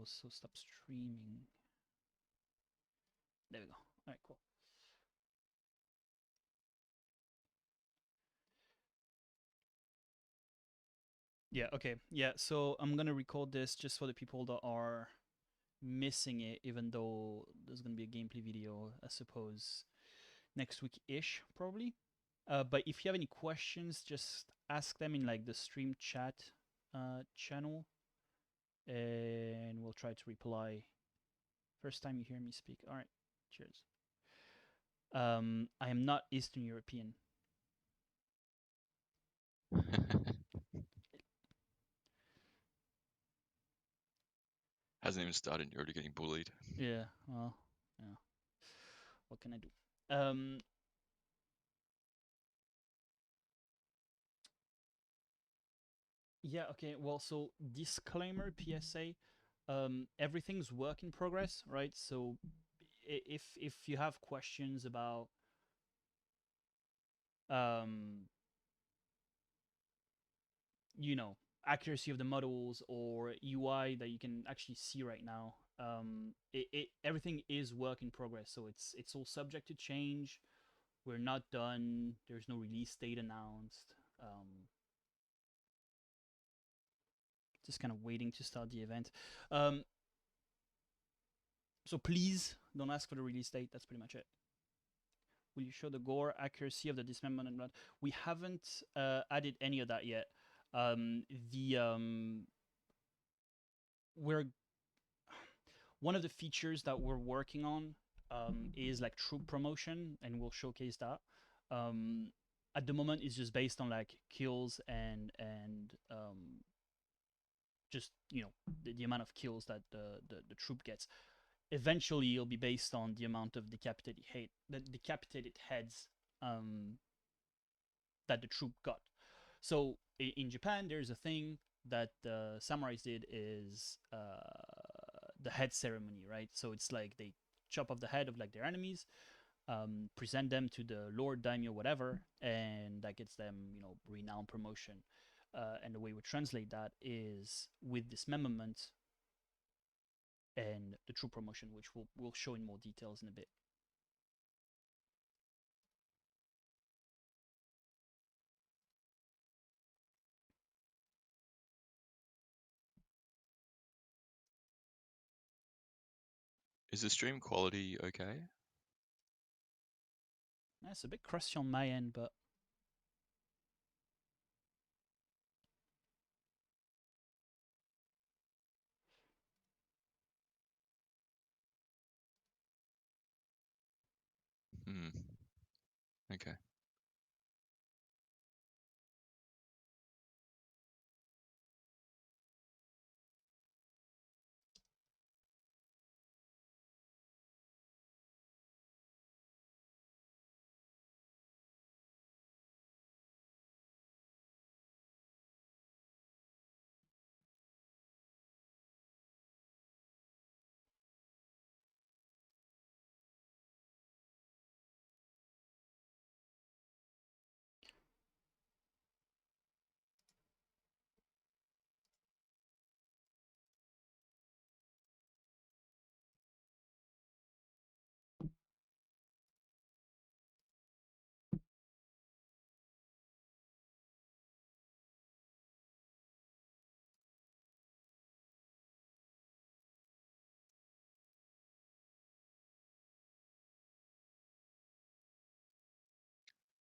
so stop streaming. There we go. All right, cool. Yeah, okay. Yeah, so I'm gonna record this just for the people that are missing it, even though there's gonna be a gameplay video, I suppose, next week-ish, probably. But if you have any questions, just ask them in like the stream chat channel, and we'll try to reply. First time you hear me speak. All right, cheers. I am not Eastern European. Hasn't even started and you're already getting bullied. Yeah, well, yeah. What can I do? Yeah, okay. Well, so disclaimer, PSA, everything's work in progress, right? So if you have questions about um you know, accuracy of the models or UI that you can actually see right now, everything is work in progress. So it's all subject to change. We're not done. There's no release date announced. Just kind of waiting to start the event. Um, so please don't ask for the release date. That's pretty much it. Will you show the gore accuracy of the dismemberment blood? We haven't added any of that yet. The we're one of the features that we're working on is like troop promotion, and we'll showcase that. Um, at the moment, it's just based on like kills and just the amount of kills that the troop gets. Eventually, it'll be based on the amount of decapitated heads um, that the troop got. So in Japan, there's a thing that the samurais did is the head ceremony, right? So it's like they chop off the head of like their enemies, present them to the lord, daimyo, whatever, and that gets them, renown, promotion. And the way we translate that is with dismemberment and the true promotion, which we'll show in more details in a bit. Is the stream quality okay? It's a bit crusty on my end, but Hmm. Okay.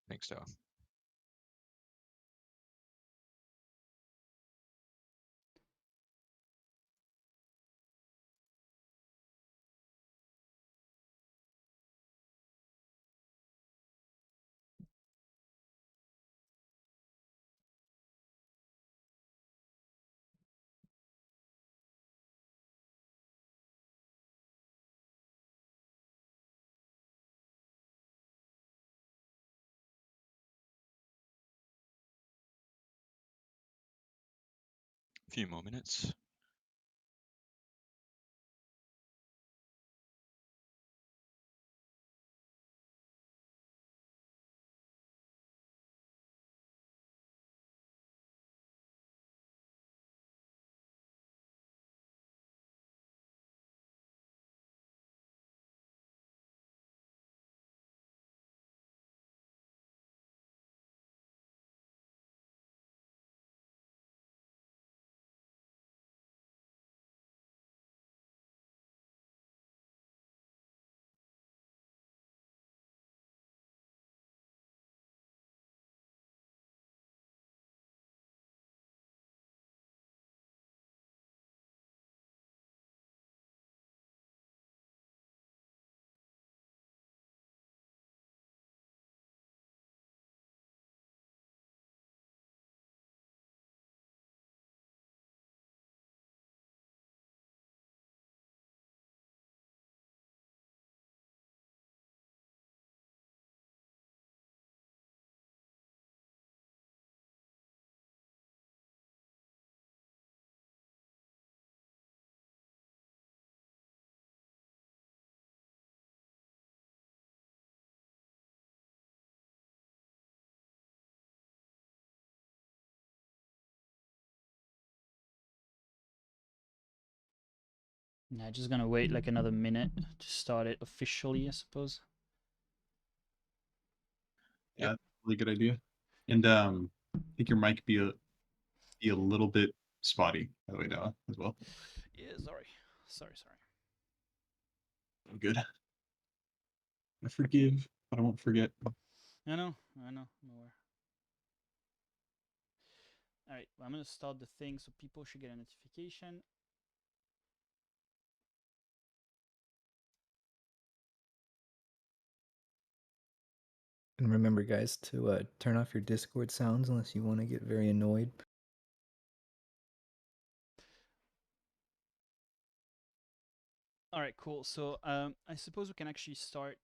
Thanks, Tower. A few more minutes. Yeah, just gonna wait like another minute to start it officially, I suppose. Yep. Yeah, really good idea. And I think your mic be a little bit spotty, by the way, Noah, as well. Yeah, sorry. Good. I forgive, but I won't forget. I know, nowhere. All right, well, I'm gonna start the thing so people should get a notification. And remember, guys, to turn off your Discord sounds unless you want to get very annoyed. All right, cool. So I suppose we can actually start.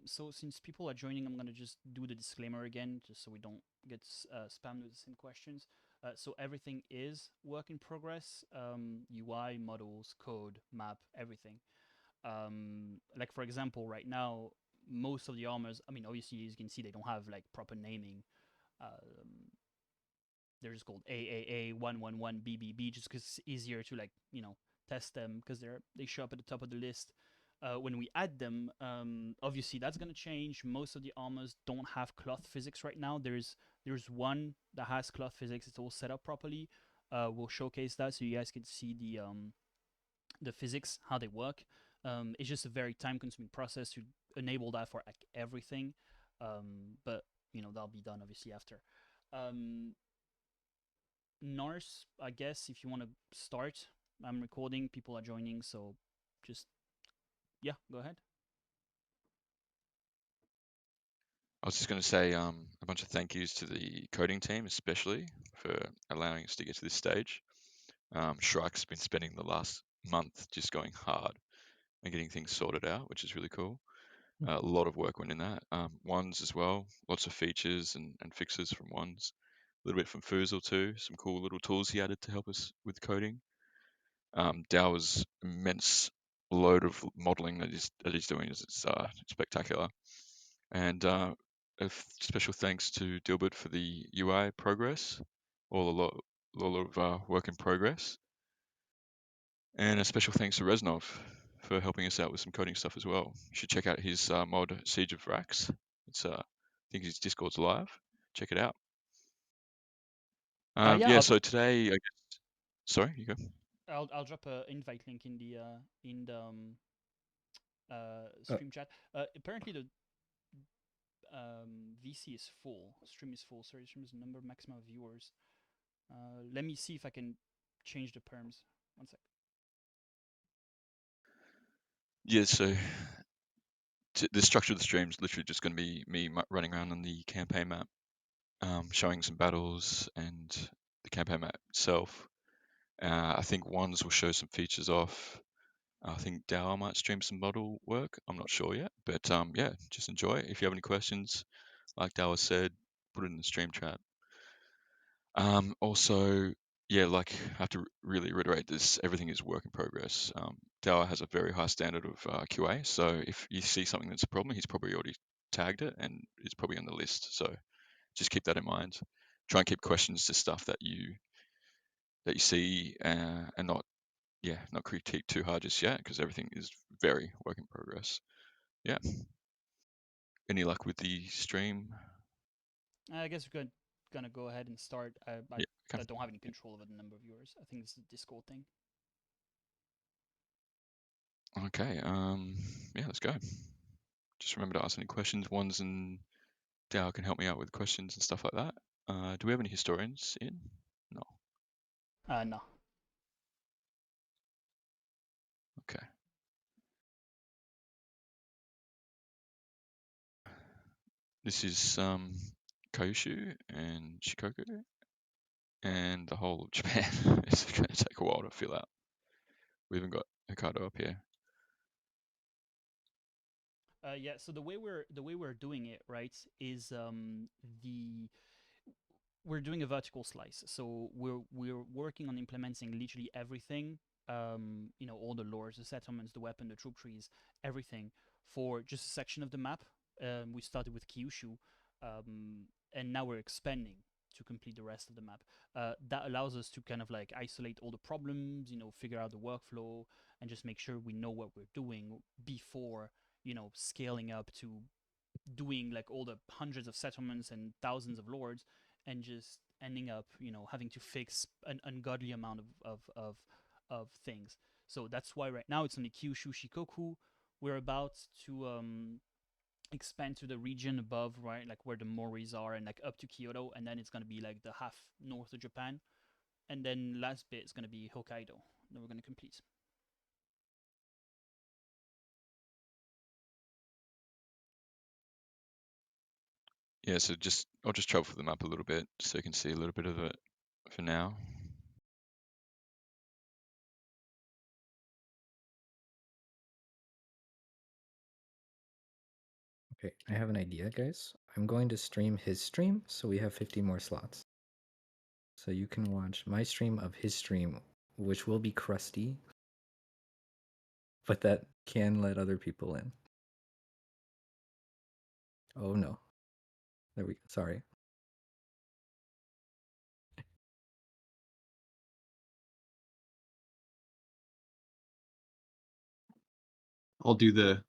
So since people are joining, I'm gonna just do the disclaimer again, just so we don't get spammed with the same questions. So everything is work in progress. UI, models, code, map, everything. Like for example, right now, most of the armors. I mean, obviously, as you can see, they don't have like proper naming. Um, they're just called AAA 111 BBB just because it's easier to like test them because they show up at the top of the list. When we add them, obviously that's gonna change. Most of the armors don't have cloth physics right now. There's one that has cloth physics. It's all set up properly. We'll showcase that so you guys can see the physics, how they work. It's just a very time-consuming process to enable that for like everything. But that'll be done obviously after. Um, Norse, I guess if you want to start, I'm recording. People are joining, so just yeah, go ahead. I was just going to say a bunch of thank yous to the coding team, especially for allowing us to get to this stage. Shrike's been spending the last month just going hard and getting things sorted out, which is really cool. A lot of work went in that. Ones as well, lots of features and fixes from Ones. A little bit from Fuzel too, some cool little tools he added to help us with coding. Dow's immense load of modeling that he's doing is spectacular. And a special thanks to Dilbert for the UI progress, all of work in progress. And a special thanks to Reznov for helping us out with some coding stuff as well. You should check out his mod Siege of Rax. It's I think his Discord's live. Check it out. Yeah, Yeah. So today, I guess. Sorry, you go. I'll drop a invite link in the stream chat. Apparently the VC is full. Stream is full. Sorry, stream is number maximum viewers. Let me see if I can change the perms. One sec. Yeah. So the structure of the stream is literally just going to be me running around on the campaign map, showing some battles and the campaign map itself. I think Ones will show some features off. I think Dow might stream some model work. I'm not sure yet, but yeah, just enjoy it. If you have any questions, like Dow has said, put it in the stream chat. Also, yeah, like I have to really reiterate this. Everything is work in progress. Dow has a very high standard of QA, so if you see something that's a problem, he's probably already tagged it and it's probably on the list. So just keep that in mind. Try and keep questions to stuff that you see and not critique too hard just yet because everything is very work in progress. Yeah. Any luck with the stream? I guess we're gonna go ahead and start. Yeah. I Okay. don't have any control over the number of viewers. I think this is a Discord thing. Okay. Yeah, let's go. Just remember to ask any questions. Ones and Dow can help me out with questions and stuff like that. Do we have any historians in? No. No. Okay. This is Kyushu and Shikoku and the whole of Japan. It's going to take a while to fill out. We haven't got Hokkaido up here. Yeah. So the way we're doing it, right, is the we're doing a vertical slice. So we're working on implementing literally everything. All the lores, the settlements, the weapon, the troop trees, everything for just a section of the map. We started with Kyushu, and now we're expanding. to complete the rest of the map. That allows us to kind of like isolate all the problems, figure out the workflow, and just make sure we know what we're doing before scaling up to doing like all the hundreds of settlements and thousands of lords, and just ending up having to fix an ungodly amount of things. So that's why right now it's only Kyushu Shikoku. We're about to expand to the region above, right, like where the Moris are, and like up to Kyoto, and then it's gonna be like the half north of Japan, and then last bit is gonna be Hokkaido that we're gonna complete. Yeah, so I'll just travel them up a little bit so you can see a little bit of it for now. Okay, I have an idea, guys. I'm going to stream his stream, so we have 50 more slots. So you can watch my stream of his stream, which will be crusty, but that can let other people in. Oh no. There we go. Sorry. I'll do the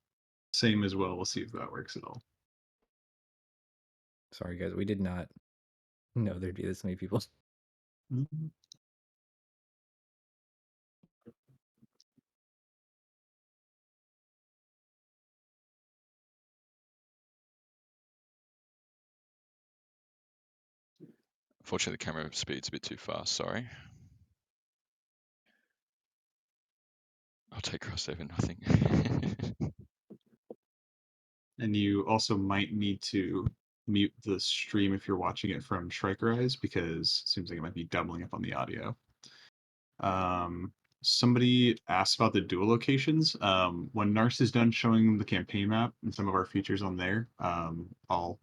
same as well. We'll see if that works at all. Sorry, guys. We did not know there'd be this many people. Mhm. Unfortunately, the camera speed's a bit too fast, sorry. I'll take crossover, nothing. And you also might need to mute the stream if you're watching it from Striker Eyes, because it seems like it might be doubling up on the audio. Somebody asked about the dual locations. When Nars is done showing the campaign map and some of our features on there, I'll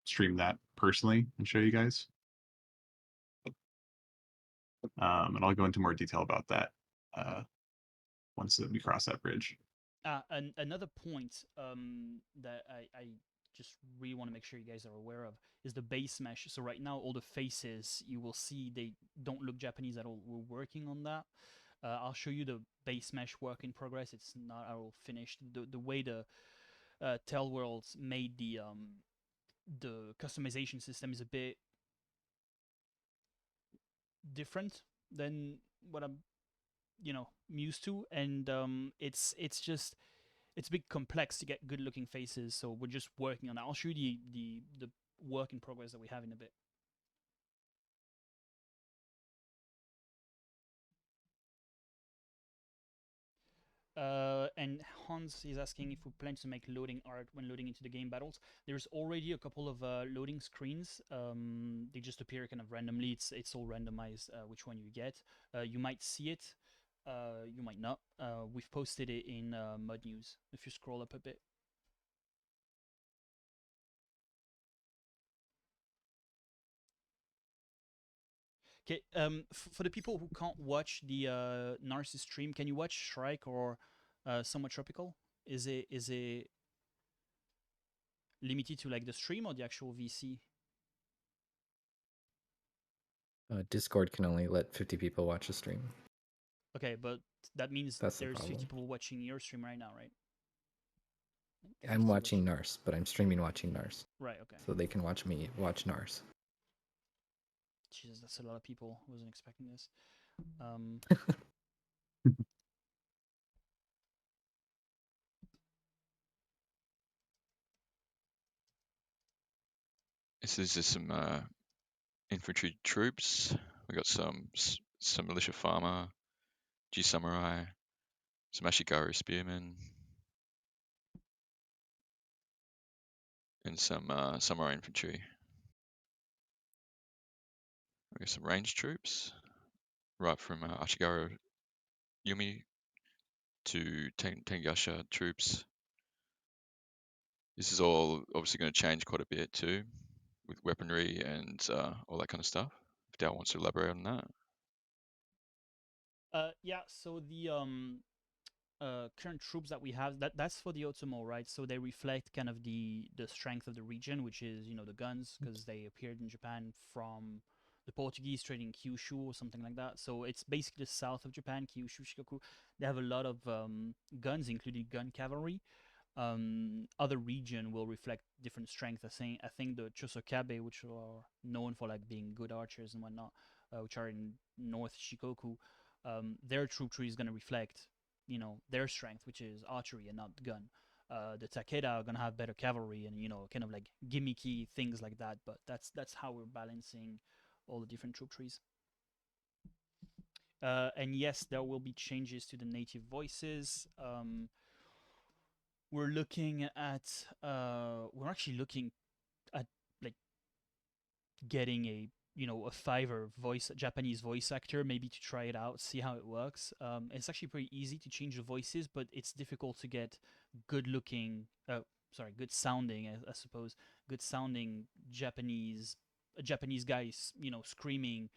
stream that personally and show you guys. And I'll go into more detail about that once we cross that bridge. Another point that I just really want to make sure you guys are aware of is the base mesh. So right now, all the faces you will see, they don't look Japanese at all. We're working on that. I'll show you the base mesh work in progress. It's not at all finished. The way the Tell Worlds made the customization system is a bit different than what I'm used to, and it's a bit complex to get good looking faces, so we're just working on that. I'll show you the work in progress that we have in a bit. And Hans is asking if we plan to make loading art when loading into the game battles. There's already a couple of loading screens. They just appear kind of randomly. It's all randomized which one you get. You might see it, you might not. We've posted it in Mud News if you scroll up a bit. Okay, for the people who can't watch the Narcissus stream, can you watch Shrike or Somewhat Tropical? Is it limited to like the stream or the actual VC? Discord can only let 50 people watch a stream. Okay, but that means That's the there's 50 problem. people watching your stream right now, right? I'm watching Nars, but I'm streaming watching Nars. Right, okay. So they can watch me watch Nars. Jesus, that's a lot of people. I wasn't expecting this. This is just some infantry troops. We got some militia farmer, G samurai, some Ashigaru spearmen, and some samurai infantry. We got some range troops, right from Ashigaru Yumi to Tengasha troops. This is all obviously going to change quite a bit too, with weaponry and all that kind of stuff. If Dal wants to elaborate on that. Yeah. So the current troops that we have, that's for the Otomo, right? So they reflect kind of the strength of the region, which is the guns, because they appeared in Japan from the Portuguese trading Kyushu or something like that. So it's basically the south of Japan, Kyushu, Shikoku. They have a lot of guns, including gun cavalry. Other region will reflect different strength. I think the Chosokabe, which are known for like being good archers and whatnot, which are in North Shikoku, their troop tree is going to reflect their strength, which is archery and not gun. The Takeda are gonna have better cavalry and kind of like gimmicky things like that. But that's how we're balancing all the different troop trees. And yes, there will be changes to the native voices. We're actually looking at like getting a Fiverr Japanese voice actor, maybe to try it out, see how it works. It's actually pretty easy to change the voices, but it's difficult to get good looking, good sounding, I suppose, good sounding Japanese guys, screaming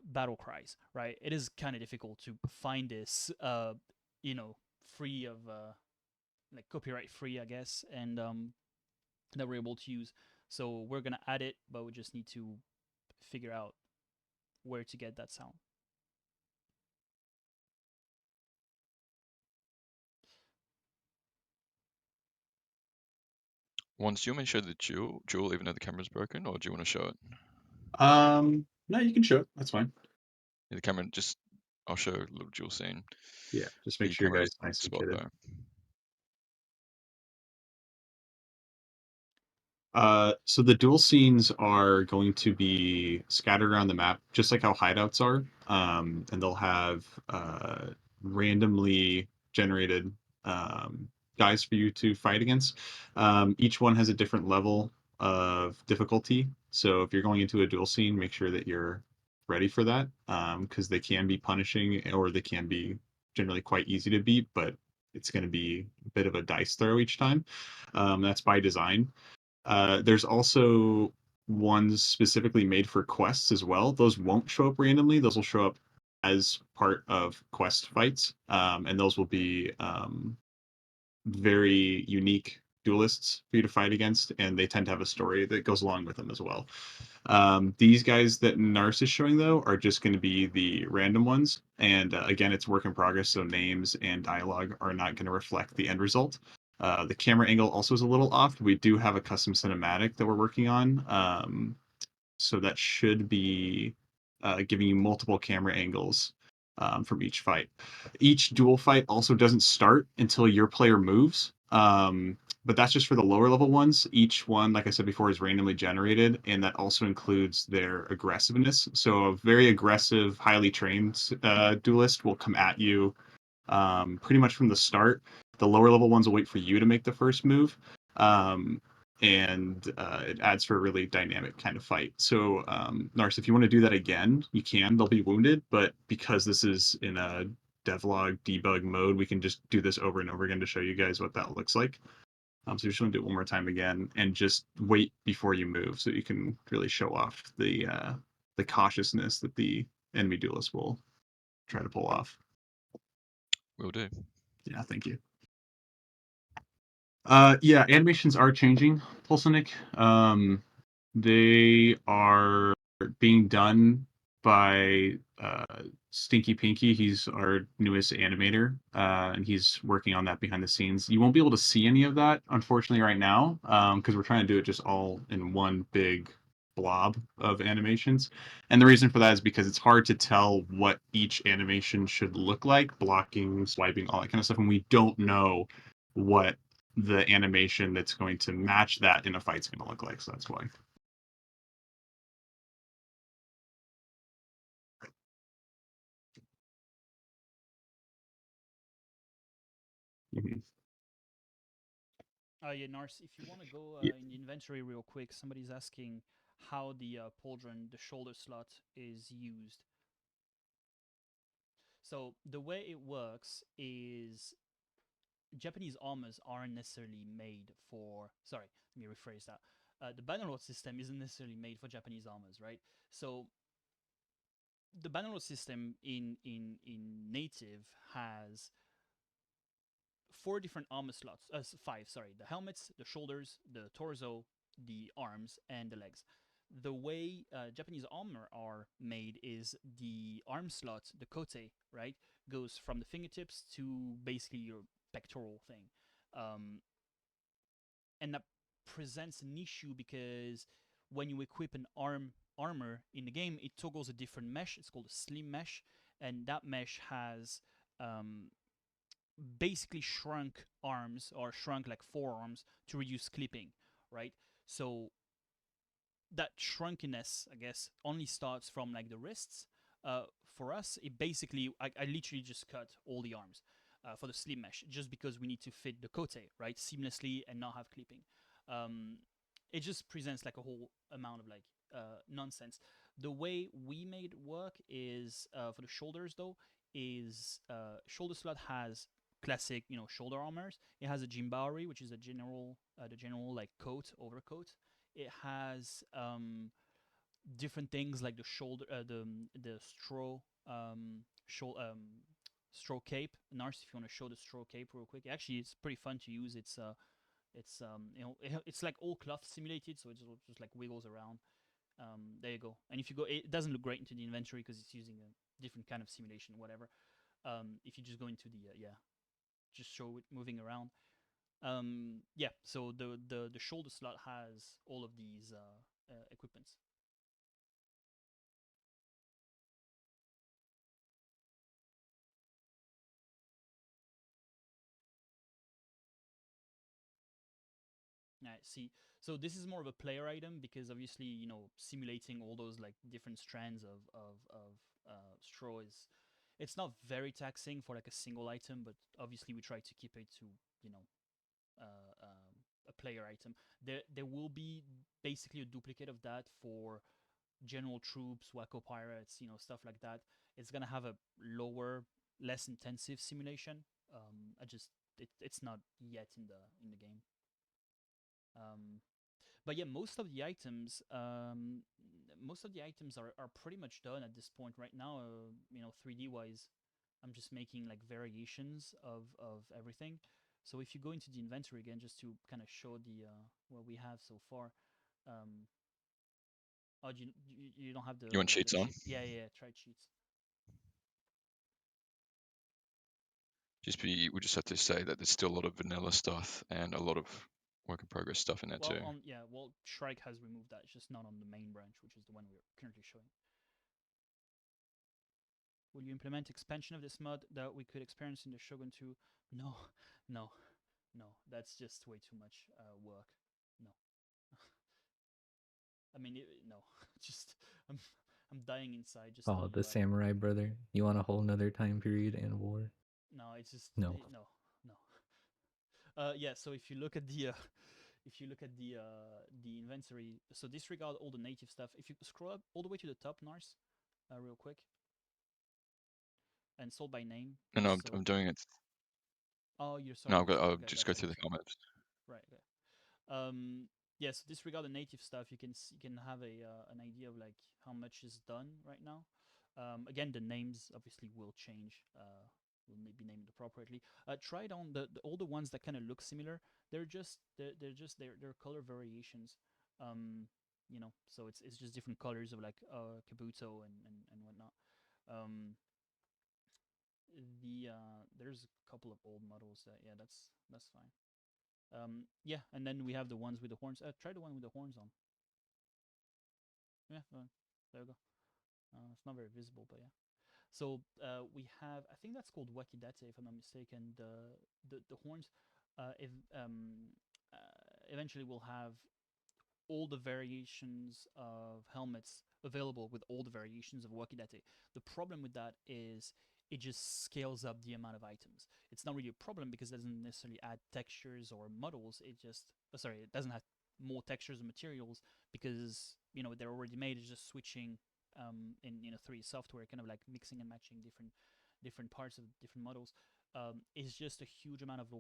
battle cries, right? It is kind of difficult to find this, free of like copyright free, I guess, and that we're able to use. So we're gonna add it, but we just need to figure out where to get that sound. Once, do you want me to show the jewel even though the camera's broken, or do you want to show it? No, you can show it. That's fine. Yeah, the camera, I'll show a little jewel scene. Yeah, just make The sure you camera guys doesn't nice and spot kitted. though. So the duel scenes are going to be scattered around the map, just like how hideouts are. And they'll have randomly generated guys for you to fight against. Each one has a different level of difficulty. So if you're going into a duel scene, make sure that you're ready for that, because they can be punishing or they can be generally quite easy to beat, but it's going to be a bit of a dice throw each time. That's by design. There's also ones specifically made for quests as well. Those won't show up randomly. Those will show up as part of quest fights, and those will be very unique duelists for you to fight against, and they tend to have a story that goes along with them as well. These guys that Nars is showing, though, are just going to be the random ones, and again, it's work in progress, so names and dialogue are not going to reflect the end result. The camera angle also is a little off. We do have a custom cinematic that we're working on, so that should be giving you multiple camera angles from each fight. Each dual fight also doesn't start until your player moves. But that's just for the lower level ones. Each one, like I said before, is randomly generated, and that also includes their aggressiveness. So a very aggressive, highly trained duelist will come at you pretty much from the start. The lower level ones will wait for you to make the first move. And it adds for a really dynamic kind of fight. So, Nars, if you want to do that again, you can. They'll be wounded, but because this is in a devlog debug mode, we can just do this over and over again to show you guys what that looks like. So you just want to do it one more time again, and just wait before you move, so you can really show off the cautiousness that the enemy duelist will try to pull off. Will do. Yeah, thank you. Yeah, animations are changing, Pulsonic. They are being done by Stinky Pinky. He's our newest animator, and he's working on that behind the scenes. You won't be able to see any of that, unfortunately, right now, because we're trying to do it just all in one big blob of animations. And the reason for that is because it's hard to tell what each animation should look like, blocking, swiping, all that kind of stuff, and we don't know what the animation that's going to match that in a fight's going to look like. So that's why. Mhm. Yeah, Nars, if you want to go Yeah. in the inventory real quick, somebody's asking how the pauldron, the shoulder slot, is used. So the way it works is Japanese armors aren't necessarily made for. Sorry, let me rephrase that. The Bannerlord system isn't necessarily made for Japanese armors, right? So the Bannerlord system in native has 4 different armor slots. 5, sorry. The helmets, the shoulders, the torso, the arms, and the legs. The way Japanese armor are made is the arm slot, the kote, right, goes from the fingertips to basically your pectoral thing. And that presents an issue because when you equip an armor in the game, it toggles a different mesh. It's called a slim mesh, and that mesh has basically shrunk arms or shrunk like forearms to reduce clipping, right? So that shrunkiness, I guess, only starts from like the wrists. For us, it basically, I literally just cut all the arms for the slim mesh, just because we need to fit the kote, right, seamlessly and not have clipping. It just presents like a whole amount of like nonsense. The way we made work is for the shoulders though, is shoulder slot has classic, shoulder armors. It has a jimbaori, which is a general, the general like coat, overcoat. It has different things like the shoulder, the straw, straw cape. Nars, if you want to show the straw cape real quick, actually it's pretty fun to use. It's like all cloth simulated, so it just like wiggles around. There you go. And if you go, it doesn't look great into the inventory because it's using a different kind of simulation, whatever. If you just go into the just show it moving around. Yeah, so the shoulder slot has all of these equipments. See, so this is more of a player item because obviously, simulating all those like different strands of straw is, it's not very taxing for like a single item, but obviously we try to keep it to, a player item. There will be basically a duplicate of that for general troops, Wacko pirates, stuff like that. It's gonna have a lower, less intensive simulation. It's not yet in the game. But yeah, most of the items are pretty much done at this point right now. 3D wise, I'm just making like variations of everything. So if you go into the inventory again, just to kind of show the what we have so far. Oh, you don't have the You want cheats on? cheat? Yeah, try cheats. We just have to say that there's still a lot of vanilla stuff and a lot of work in progress stuff in there too. Shrike has removed that. It's just not on the main branch, which is the one we're currently showing. Will you implement expansion of this mod that we could experience in the Shogun 2? No, no, no. That's just way too much work. No. I mean, no. Just I'm dying inside. Just Oh, the samurai brother. You want a whole nother time period in war? No, it's just no. Yeah. So if you look at the the inventory, so disregard all the native stuff. If you scroll up all the way to the top, Nars, real quick, and sold by name. No, I'm doing it. Oh, you're sorry. No, I'll just go through the comments. Right. Okay. Yeah. So disregard the native stuff. You can have an idea of like how much is done right now. Again, the names obviously will change. Will be named appropriately. Try it on all the ones that kind of look similar. They're color variations. So it's just different colors of like Kabuto and whatnot. There's a couple of old models that that's fine. Yeah, and then we have the ones with the horns. Try the one with the horns on. Yeah, there we go. It's not very visible, but yeah. So we have, I think that's called Wakidate, if I'm not mistaken. The horns. Eventually we'll have all the variations of helmets available with all the variations of Wakidate. The problem with that is it just scales up the amount of items. It's not really a problem because it doesn't necessarily add textures or models. It doesn't have more textures and materials because they're already made. It's just switching in 3D software, kind of like mixing and matching different parts of different models. It's just a huge amount of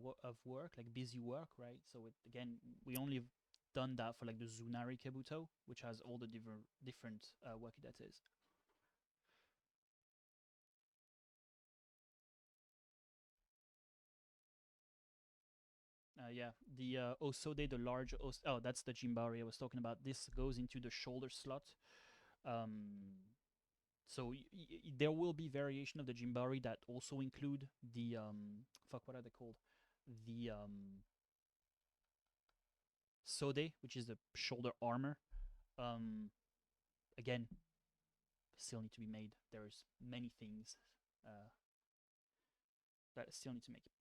work, like busy work, right? So again, we only have done that for like the Zunari Kabuto, which has all the different Wakidates. Yeah, the Osode, the large oh, that's the Jimbari I was talking about. This goes into the shoulder slot. So there will be variation of the Jimbari that also include the fuck, what are they called? The Sode, which is the shoulder armor. Again, still need to be made. There's many things that still need to make.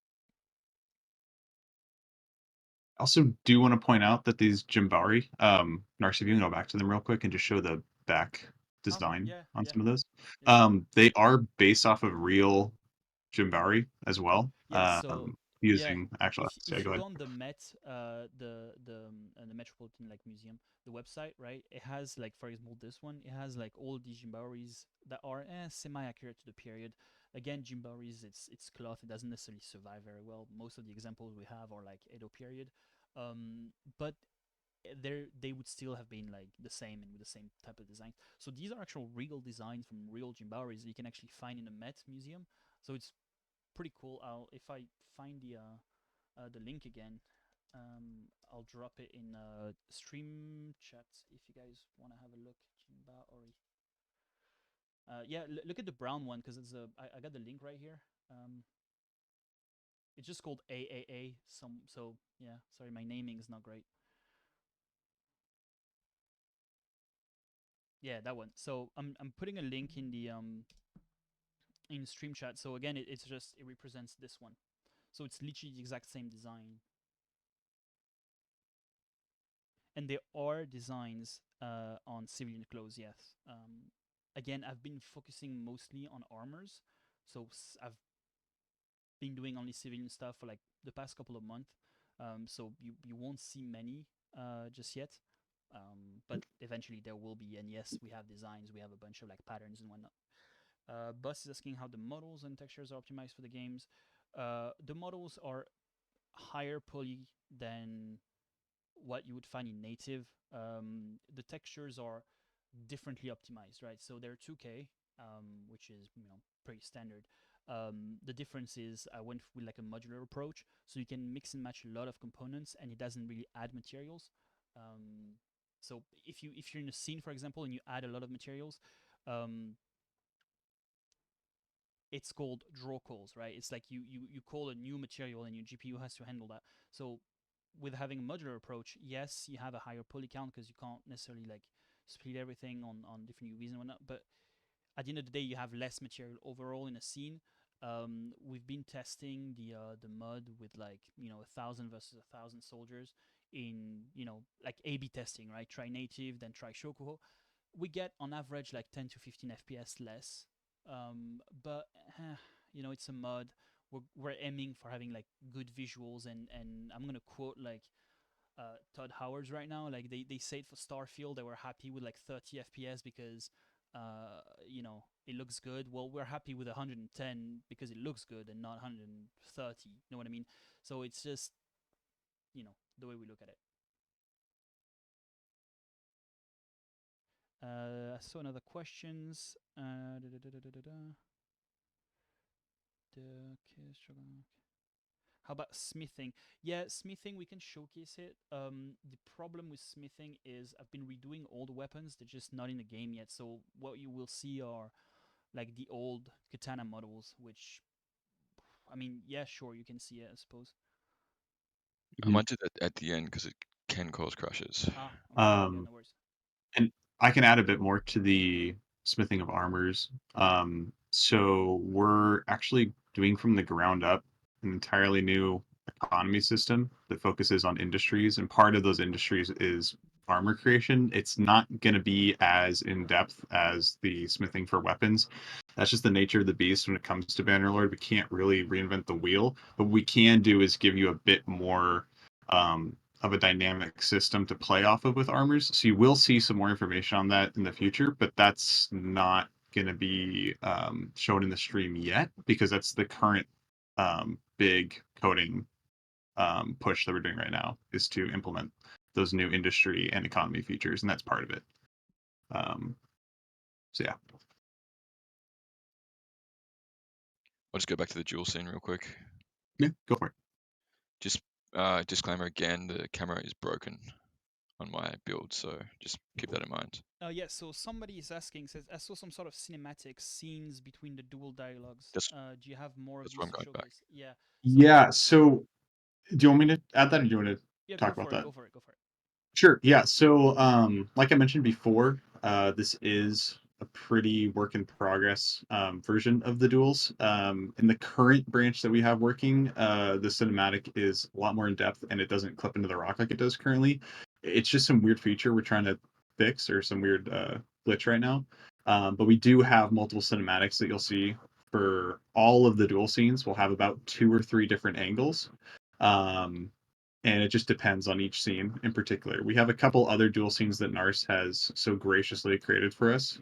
I also do want to point out that these Jimbari, Narcy, if you can go back to them real quick and just show the back design Yeah, on yeah, some of those. yeah. They are based off of real Jimbari as well, Yeah, so yeah, using actual. Yeah, if go you ahead. go on the Met, the Metropolitan like Museum, the website, right? It has like, for example, this one. It has like all these Jimbaris that are semi-accurate to the period. Again, Jimbaris, it's cloth. It doesn't necessarily survive very well. Most of the examples we have are like Edo period, but they would still have been like the same and with the same type of design. So these are actual real designs from real Jimbaris that you can actually find in the Met Museum. So it's pretty cool. If I find the link again, I'll drop it in stream chat if you guys want to have a look. Jimbaori. Yeah, look at the brown one because I got the link right here. It's just called AAA. So yeah, sorry, my naming is not great. Yeah, that one. So I'm putting a link in the in stream chat. So again, it represents this one. So it's literally the exact same design. And there are designs on civilian clothes, yes. Again, I've been focusing mostly on armors, so I've been doing only civilian stuff for like the past couple of months. So you won't see many just yet, but eventually there will be. And yes, we have designs, we have a bunch of like patterns and whatnot. Bus is asking how the models and textures are optimized for the games. The models are higher poly than what you would find in native. The textures are differently optimized, right? So they're 2K, which is pretty standard. The difference is I went with like a modular approach, so you can mix and match a lot of components, and it doesn't really add materials. So if you're in a scene, for example, and you add a lot of materials, it's called draw calls, right? It's like you call a new material and your GPU has to handle that. So with having a modular approach, yes, you have a higher poly count because you can't necessarily like split everything on different UVs and whatnot. But at the end of the day, you have less material overall in a scene. We've been testing the mud with like 1,000 versus 1,000 soldiers in like A/B testing, right? Try native, then try Shokuho. We get on average like 10 to 15 FPS less, but it's a mod. We're aiming for having like good visuals, and I'm gonna quote like Todd Howard's right now. Like they said for Starfield, they were happy with like 30 FPS because it looks good. Well, we're happy with 110 because it looks good and not 130. You know what I mean? So it's just the way we look at it. I saw another questions. How about smithing? Yeah, smithing, we can showcase it. The problem with smithing is I've been redoing all the weapons. They're just not in the game yet. So what you will see are like the old katana models, which, I mean, yeah, sure, you can see it, I suppose. I might do that at the end because it can cause crashes. Ah, okay. Yeah, Um, no worries. and I can add a bit more to the smithing of armors. So we're actually doing from the ground up an entirely new economy system that focuses on industries, and part of those industries is armor creation. It's not going to be as in depth as the smithing for weapons. That's just the nature of the beast when it comes to Bannerlord. We can't really reinvent the wheel, but what we can do is give you a bit more of a dynamic system to play off of with armors. So you will see some more information on that in the future, but that's not going to be shown in the stream yet because that's the current big coding push that we're doing right now is to implement those new industry and economy features, and that's part of it. So yeah. I'll just go back to the duel scene real quick. Yeah, go for it. Just Disclaimer again: the camera is broken on my build, so just keep that in mind. Yeah, so somebody is asking, says, I saw some sort of cinematic scenes between the dual dialogues. That's Do you have more of that's these why I'm to going back. showcase? Yeah. Yeah. So, do you want me to add that, or do you want to Yeah, talk go about for it. that? Go for it. Go for it. Sure. Yeah. So, like I mentioned before, this is a pretty work in progress version of the duels. In the current branch that we have working, the cinematic is a lot more in depth, and it doesn't clip into the rock like it does currently. It's just some weird feature we're trying to fix, or some weird glitch right now. But we do have multiple cinematics that you'll see for all of the duel scenes. We'll have about 2 or 3 different angles. Um, and it just depends on each scene in particular. We have a couple other dual scenes that Nars has so graciously created for us: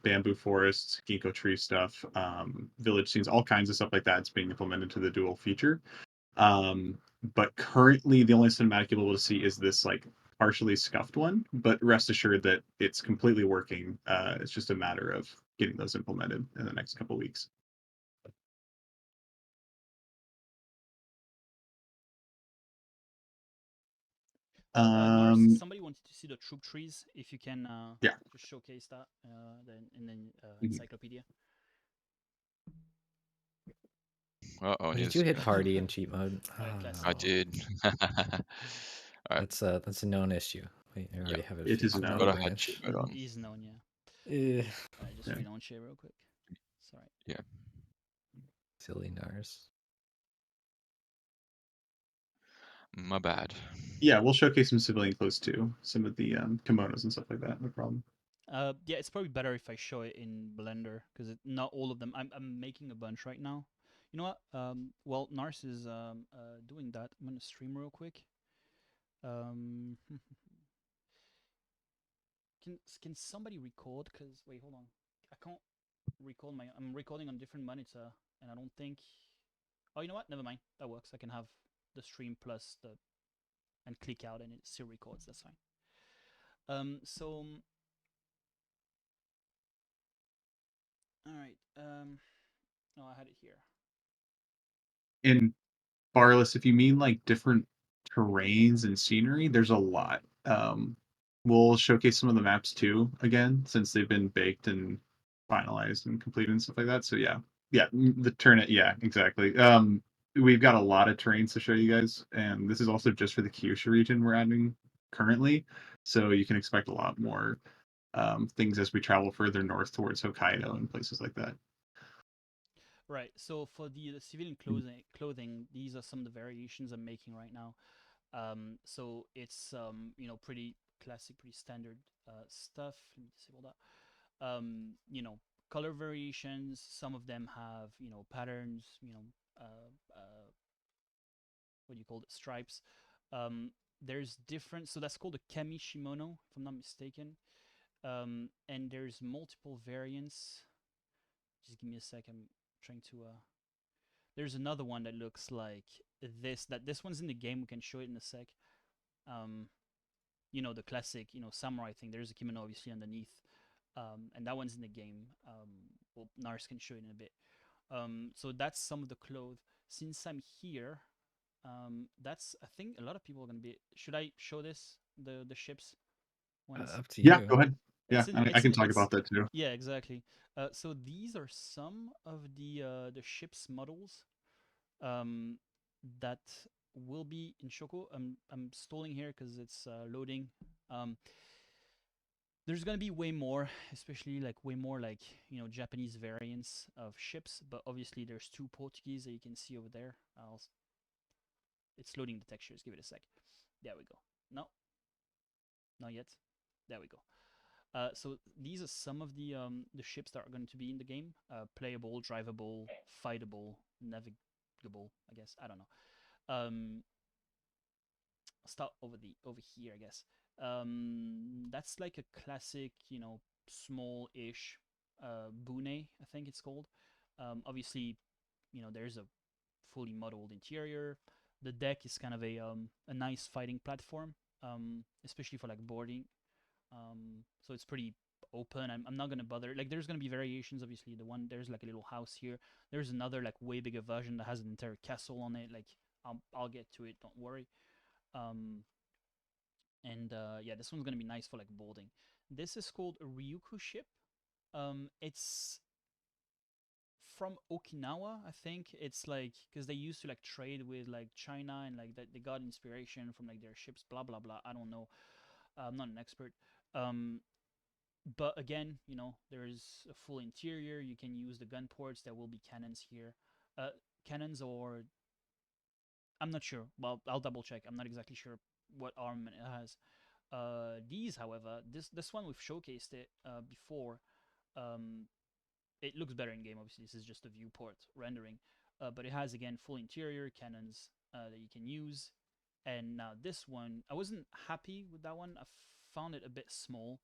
bamboo forests, ginkgo tree stuff, village scenes, all kinds of stuff like that. It's being implemented to the dual feature. But currently, the only cinematic you'll be able to see is this like partially scuffed one. But rest assured that it's completely working. It's just a matter of getting those implemented in the next couple weeks. Nars, Um, somebody wanted to see the troop trees. If you can yeah. just showcase that, then Mhm. encyclopedia. Oh, Did you hit party in cheat mode? Classic. I did. All right. That's a known issue. I Yeah, already have a It is fixed a on no. the forgot I had cheat branch. mode on. He's known, yeah. Eh, I just Yeah. relaunch it real quick. Sorry. Yeah. silly Nars. My bad. Yeah, we'll showcase some civilian clothes too. Some of the kimonos and stuff like that. No problem. Yeah, it's probably better if I show it in Blender because not all of them. I'm making a bunch right now. You know what? Well, Nars is doing that. I'm gonna stream real quick. Um, can somebody record? Cause wait, hold on. I can't record my. I'm recording on a different monitor, and I don't think. Oh, you know what? Never mind. That works. I can have the stream plus the and click out, and it still records. That's fine. So all right. Oh, I had it here. In Barless, if you mean like different terrains and scenery, there's a lot. We'll showcase some of the maps too again, since they've been baked and finalized and completed and stuff like that. So yeah, the turn. Yeah, exactly. We've got a lot of terrains to show you guys, and this is also just for the Kyushu region we're adding currently. So you can expect a lot more things as we travel further north towards Hokkaido and places like that. Right. So for the civilian clothing, these are some of the variations I'm making right now. So it's pretty classic, pretty standard stuff. Let me disable that. Color variations. Some of them have patterns. What do you call it? Stripes. There's different. So that's called a kami shimono, if I'm not mistaken. And there's multiple variants. Just give me a sec. I'm trying to. There's another one that looks like this. This one's in the game. We can show it in a sec. Um, the classic, samurai thing. There's a kimono obviously underneath, and that one's in the game. Well, Nars can show it in a bit. So that's some of the clothes. Since I'm here, that's I think a lot of people are gonna be. Should I show this the ships ones? Up to Yeah, you. go ahead. Yeah, It's in. I It's can in. talk It's about that too. yeah, exactly. So these are some of the ships models um, that will be in Shoko. I'm stalling here because it's loading. Um, there's gonna be way more, especially like way more like Japanese variants of ships. But obviously there's 2 Portuguese that you can see over there. It's loading the textures. Give it a sec. There we go. No, not yet. There we go. So these are some of the ships that are going to be in the game: playable, drivable, fightable, navigable. I guess I don't know. Start over here, I guess. That's like a classic, small-ish bune, I think it's called. Obviously, there's a fully modeled interior. The deck is kind of a nice fighting platform, especially for like boarding. So it's pretty open. I'm not gonna bother. Like, there's gonna be variations. Obviously, there's like a little house here. There's another like way bigger version that has an entire castle on it. Like, I'll get to it. Don't worry. Um, and yeah, this one's gonna be nice for like boarding. This is called a Ryukyu ship. It's from Okinawa, I think. It's like because they used to like trade with like China and like that they got inspiration from like their ships. Blah blah blah. I don't know. I'm not an expert. Um, but again, there's a full interior. You can use the gun ports. There will be cannons here. Cannons or I'm not sure. Well, I'll double check. I'm not exactly sure what armament it has. These, however, this one we've showcased it before. Um, it looks better in game. Obviously, this is just a viewport rendering, but it has again full interior cannons that you can use. And now this one, I wasn't happy with that one. I found it a bit small,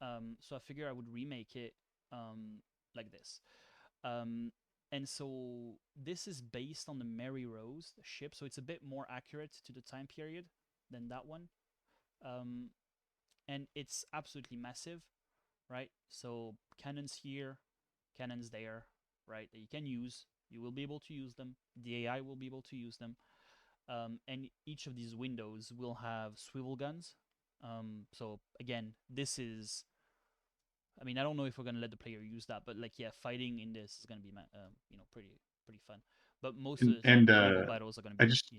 so I figured I would remake it like this. Um, and so this is based on the Mary Rose ship, so it's a bit more accurate to the time period than that one. Um, and it's absolutely massive, right? So cannons here, cannons there, right? That you can use. You will be able to use them. The AI will be able to use them. And each of these windows will have swivel guns. So again, this is. I mean, I don't know if we're gonna let the player use that, but like, yeah, fighting in this is gonna be, pretty fun. But most of And, the time, and the naval battles are gonna I be, just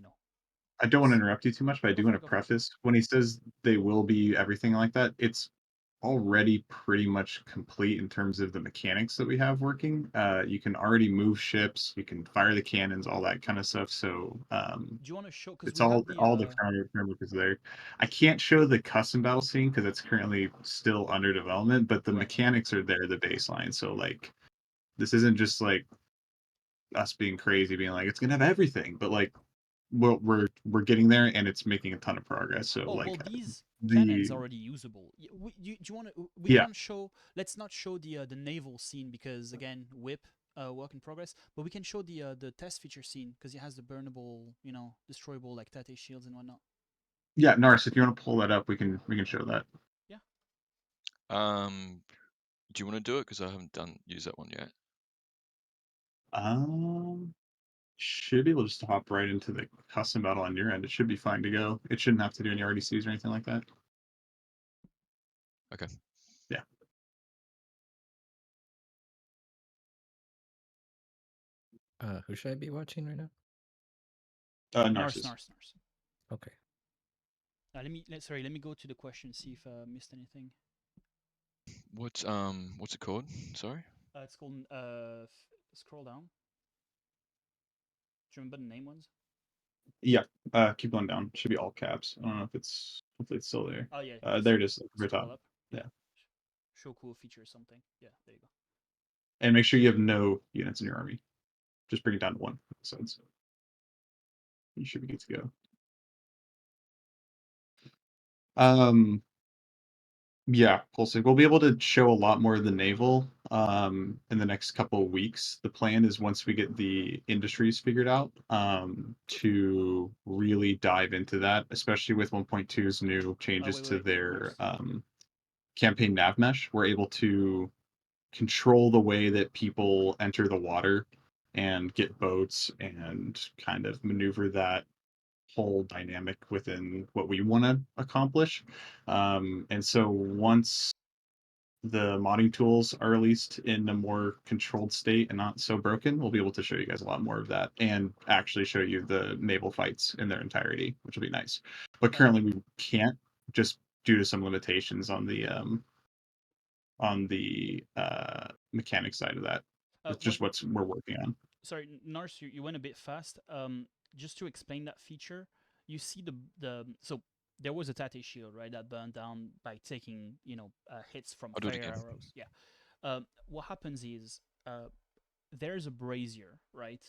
I don't want to s- interrupt you too much, but I go do for want it, to go for it. preface when he says they will be everything like that, it's already pretty much complete in terms of the mechanics that we have working. You can already move ships, you can fire the cannons, all that kind of stuff. So Do you want to show? Because it's we have all the framework is there. I can't show the custom battle scene because it's currently still under development, but the right. mechanics are there, the baseline. So like this isn't just like us being crazy, being like it's gonna have everything, but like we're getting there and it's making a ton of progress. So Oh well, like these cannons the are already usable. Do you want to? We yeah can't show. Let's not show the naval scene because again, whip, work in progress. But we can show the test feature scene because it has the burnable, destroyable like tate shields and whatnot. yeah Nars, if you want to pull that up, we can show that. Yeah. Um, do you want to do it? Because I haven't used that one yet. Um, should be able just to hop right into the custom battle on your end. It should be fine to go. It shouldn't have to do any RDCs or anything like that. Okay. Yeah. Who should I be watching right now? Nars, Narcissus. Nars, Nars. Okay. Let me go to the question, see if I missed anything. What's it called? Sorry. It's called scroll down. Do you remember the name ones? Yeah. Keep going down. Should be all caps. I don't know if hopefully it's still there. Oh yeah. There it is, at the very top. Scroll up. Yeah. Show cool feature or something. Yeah, there you go. And make sure you have no units in your army. Just bring it down to one. So you should be good to go. Yeah, Pulsic. We'll be able to show a lot more of the naval in the next couple of weeks. The plan is once we get the industries figured out to really dive into that, especially with 1.2's new changes Wait, to wait, their Nars. campaign nav mesh. We're able to control the way that people enter the water and get boats and kind of maneuver that whole dynamic within what we want to accomplish. And so once the modding tools are released in a more controlled state and not so broken, we'll be able to show you guys a lot more of that and actually show you the naval fights in their entirety, which will be nice. But currently we can't just due to some limitations on the mechanic side of that. It's When just we're working on. Sorry, Nars, you went a bit fast. Just to explain that feature, you see the so there was a tate shield, right, that burned down by taking hits from I'll do it fire again. arrows. Yeah. What happens is there's a brazier, right,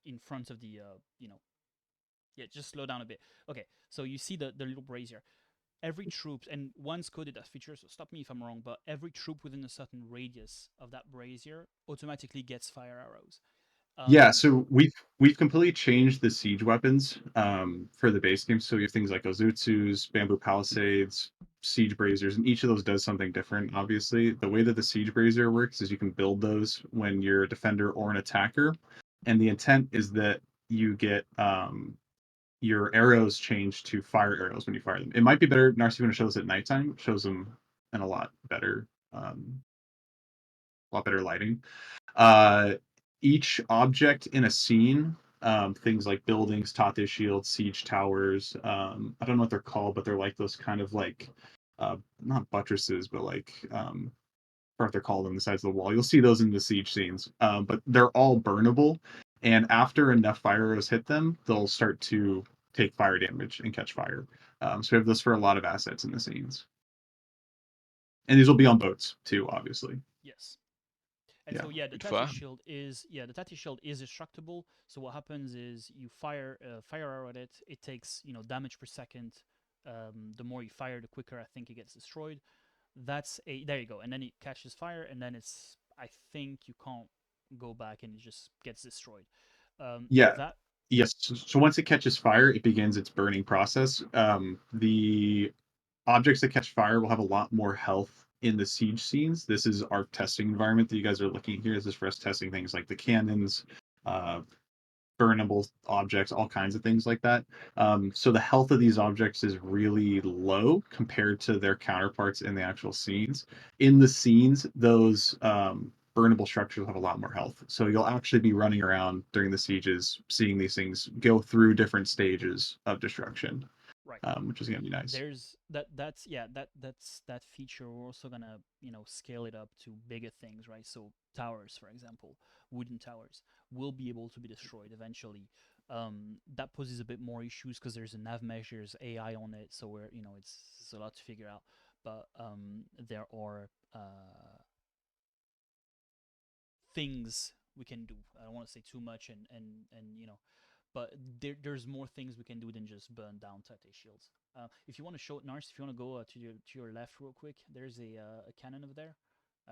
in front of the yeah. Just slow down a bit. Okay, so you see the little brazier. Every troop, and once coded that feature, so stop me if I'm wrong, but every troop within a certain radius of that brazier automatically gets fire arrows. Yeah, Um, so we've completely changed the siege weapons for the base game. So you have things like Ozutsus, Bamboo Palisades, Siege Braziers, and each of those does something different. Obviously, the way that the Siege Brazier works is you can build those when you're a defender or an attacker, and the intent is that you get your arrows change to fire arrows when you fire them. It might be better, Narcy, if you want to show this at nighttime, it shows them in a lot better lighting. Uh, each object in a scene, things like buildings, Tate shields, siege towers, I don't know what they're called, but they're like those kind of like, not buttresses, but like, I forgot what they're called on the sides of the wall. You'll see those in the siege scenes, but they're all burnable. And after enough fire arrows hit them, they'll start to take fire damage and catch fire. So we have this for a lot of assets in the scenes. And these will be on boats too, obviously. Yes. And Yeah. so yeah, the Good fire. Tate shield is destructible. So what happens is you fire fire arrow at it. It takes damage per second. The more you fire, the quicker I think it gets destroyed. There you go. And then it catches fire, and then I think you can't go back, and it just gets destroyed. Yeah. That Yes. So once it catches fire, it begins its burning process. The objects that catch fire will have a lot more health in the siege scenes. This is our testing environment that you guys are looking at here. This is for us testing things like the cannons, uh, burnable objects, all kinds of things like that. So the health of these objects is really low compared to their counterparts in the actual scenes. In the scenes, those burnable structures have a lot more health. So you'll actually be running around during the sieges, seeing these things go through different stages of destruction, right. which is going to be nice. There's that feature. We're also gonna scale it up to bigger things, right? So towers, for example, wooden towers will be able to be destroyed eventually. That poses a bit more issues because there's a nav measures AI on it, so it's a lot to figure out. But there are things we can do. I don't want to say too much, but there's more things we can do than just burn down Tate shields. If you want to show it, Nars, if you want to go to your left real quick, there's a cannon over there.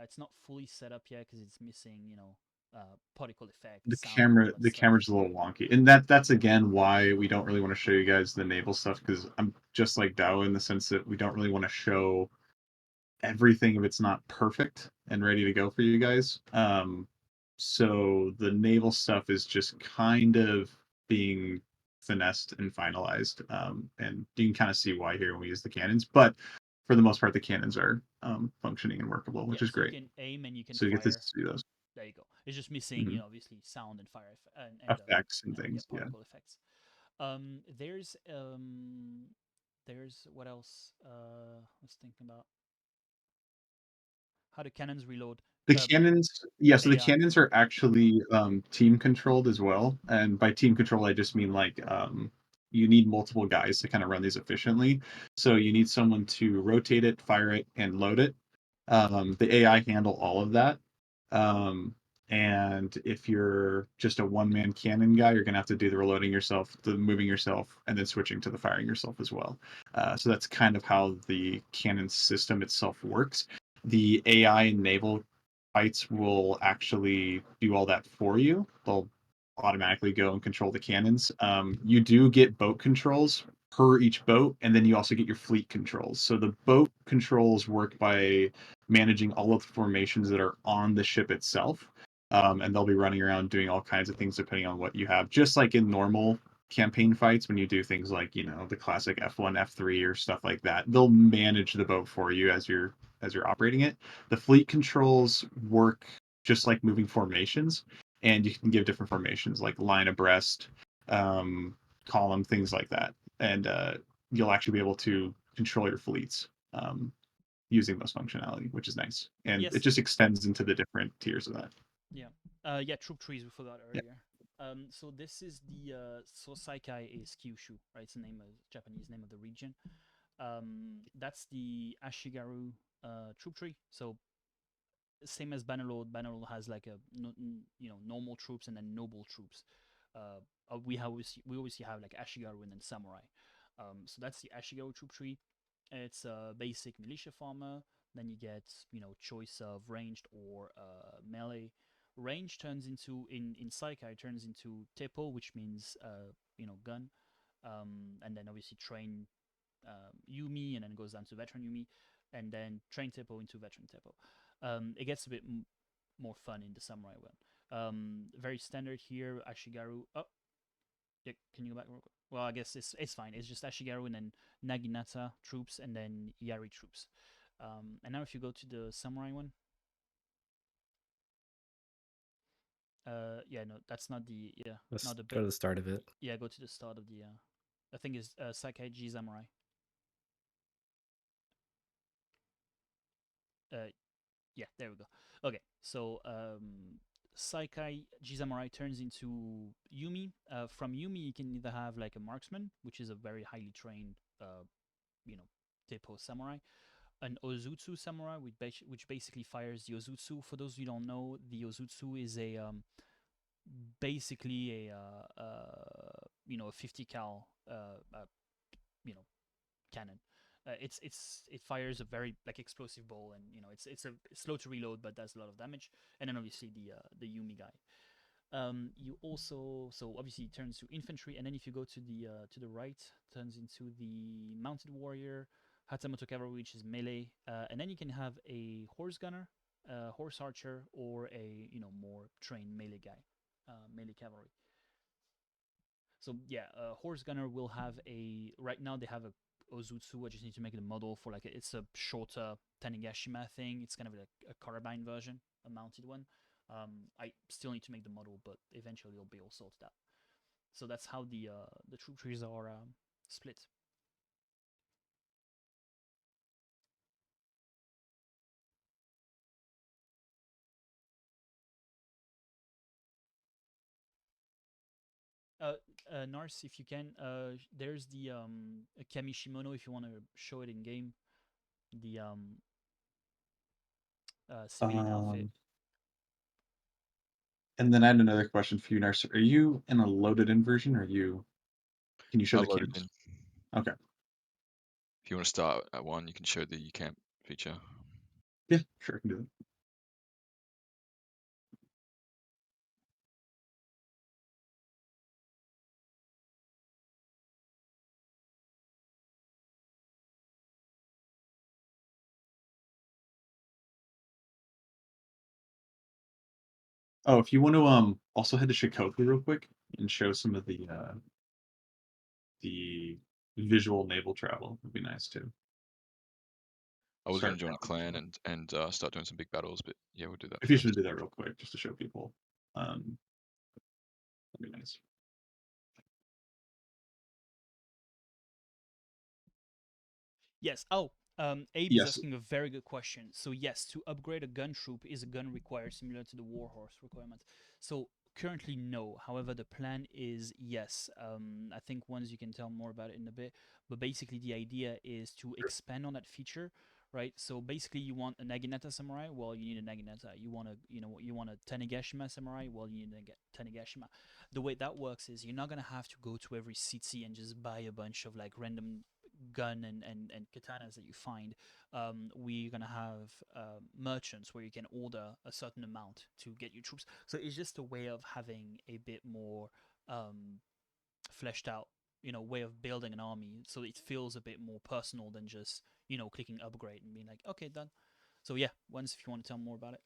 It's not fully set up yet because it's missing, particle effect, the sound, and all camera that the stuff. camera's a little wonky, and that's again why we don't really want to show you guys the naval stuff, because I'm just like Dao in the sense that we don't really want to show everything if it's not perfect and ready to go for you guys. So the naval stuff is just kind of being finessed and finalized, and you can kind of see why here when we use the cannons, but for the most part the cannons are functioning and workable, which Yeah, is so you great. can aim and you can So you get to fire. see those There you go. It's just missing, mhm, obviously sound and fire effects and yeah, things. Yeah. particle effects. Um, there's um, there's what else? I was thinking about how the cannons reload. The Uh, cannons, yeah, so the AI. cannons are actually team controlled as well. And by team control, I just mean like you need multiple guys to kind of run these efficiently. So you need someone to rotate it, fire it, and load it. The AI handle all of that. Um, and if you're just a one-man cannon guy, you're gonna have to do the reloading yourself, the moving yourself, and then switching to the firing yourself as well. So that's kind of how the cannon system itself works. The AI and naval fights will actually do all that for you. They'll automatically go and control the cannons. You do get boat controls per each boat, and then you also get your fleet controls. So the boat controls work by managing all of the formations that are on the ship itself. And they'll be running around doing all kinds of things depending on what you have. Just like in normal campaign fights, when you do things like the classic F1, F3, or stuff like that, they'll manage the boat for you as you're operating it. The fleet controls work just like moving formations, and you can give different formations like line abreast, um, column, things like that, and you'll actually be able to control your fleets using those functionality, which is nice, and it Yes. just extends into the different tiers of that. Yeah. Yeah. Troop trees we forgot Yeah. earlier. So this is the Sosaikai is Kyushu, right? It's the Japanese name of the region. That's the Ashigaru troop tree. So same as Bannerlord. Bannerlord has like normal troops and then noble troops. We obviously have like Ashigaru and then samurai. So that's the Ashigaru troop tree. It's a basic militia farmer. Then you get choice of ranged or melee. Range turns into in Saikai turns into Teppo, which means gun. And then obviously train Yumi, and then goes down to veteran Yumi, and then train Teppo into veteran Teppo. It gets a bit more fun in the samurai one. Very standard here. Ashigaru. Oh, Yeah, can you go back real quick? Well, I guess it's fine. It's just Ashigaru and then Naginata troops and then Yari troops. And now if you go to the samurai one, yeah, no, that's not the Let's not the go to the start of it. yeah, go to the start of the I think it's Sakaiji Samurai. Uh, yeah, there we go. Okay, so Saikai Jisamurai turns into Yumi. From Yumi, you can either have like a marksman, which is a very highly trained, you know, Tepo samurai, an Ozutsu samurai, which basically fires the Ozutsu. For those who don't know, the Ozutsu is a basically a a 50 cal you know cannon. It fires a very like explosive ball, and it's slow to reload, but does a lot of damage. And then obviously the Yumi guy. You also so obviously it turns to infantry, and then if you go to the right, turns into the mounted warrior, Hatamoto cavalry, which is melee, and then you can have a horse gunner, horse archer, or a more trained melee guy, melee cavalry. So yeah, horse gunner will have a right now they have a Ozutsu. I just need to make the model for like it's a shorter Tanegashima thing. It's kind of like a carbine version, a mounted one. I still need to make the model, but eventually it'll be all sorted out. So that's how the troop trees are split. Uh, Nars, if you can, there's the Kamishimono if you want to show it in game. The civilian outfit. And then I had another question for you, Nurse. Are you in a loaded-in version, or can you show I the loaded cams? in. Okay. If you want to start at one, you can show the camp feature. Yeah, sure, I can do that. Oh, if you want to also head to Shikoku real quick and show some of the visual naval travel would be nice too. I was going Start to join a traveling as clan well. and start doing some big battles, but yeah, we'll do that If you first. should do that real quick, just to show people, that'd be nice. Yes. Oh, Abe is Yes. asking a very good question. So yes, to upgrade a gun troop, is a gun required similar to the warhorse requirement? So currently no. However, the plan is yes. I think once you can tell more about it in a bit. But basically, the idea is to expand on that feature, right? So basically, you want a Naginata samurai. Well, you need a Naginata. You want a you want a Tanegashima samurai. Well, you need a Tanegashima. The way that works is you're not gonna have to go to every city and just buy a bunch of like random gun and katanas that you find. We're gonna have merchants where you can order a certain amount to get your troops. So it's just a way of having a bit more fleshed out, way of building an army, so it feels a bit more personal than just clicking upgrade and being like, okay, done. So yeah, once if you want to tell more about it.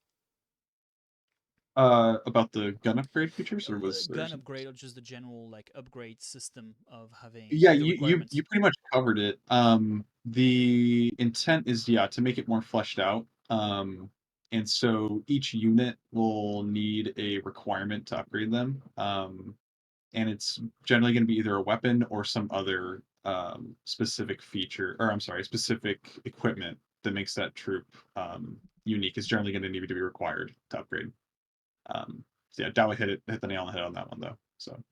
About the gun upgrade features, or was there Gun something? upgrade or just the general like upgrade system of having Yeah, the you requirements. pretty much covered it. The intent is, yeah, to make it more fleshed out. And so each unit will need a requirement to upgrade them. And it's generally going to be either a weapon or some other specific feature, or I'm sorry, specific equipment that makes that troop unique. Is generally going to need to be required to upgrade. So yeah, Dowie hit the nail on the head on that one though. So.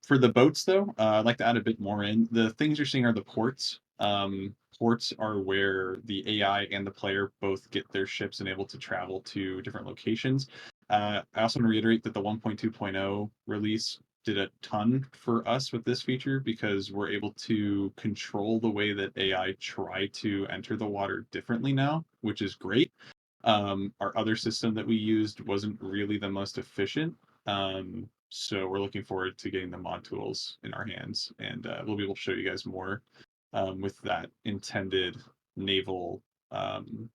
For the boats, though, I'd like to add a bit more in. The things you're seeing are the ports. Ports are where the AI and the player both get their ships and able to travel to different locations. I also want to reiterate that the 1.2.0 release did a ton for us with this feature because we're able to control the way that AI try to enter the water differently now, which is great. Our other system that we used wasn't really the most efficient. So we're looking forward to getting the mod tools in our hands, and we'll be able to show you guys more with that intended naval um,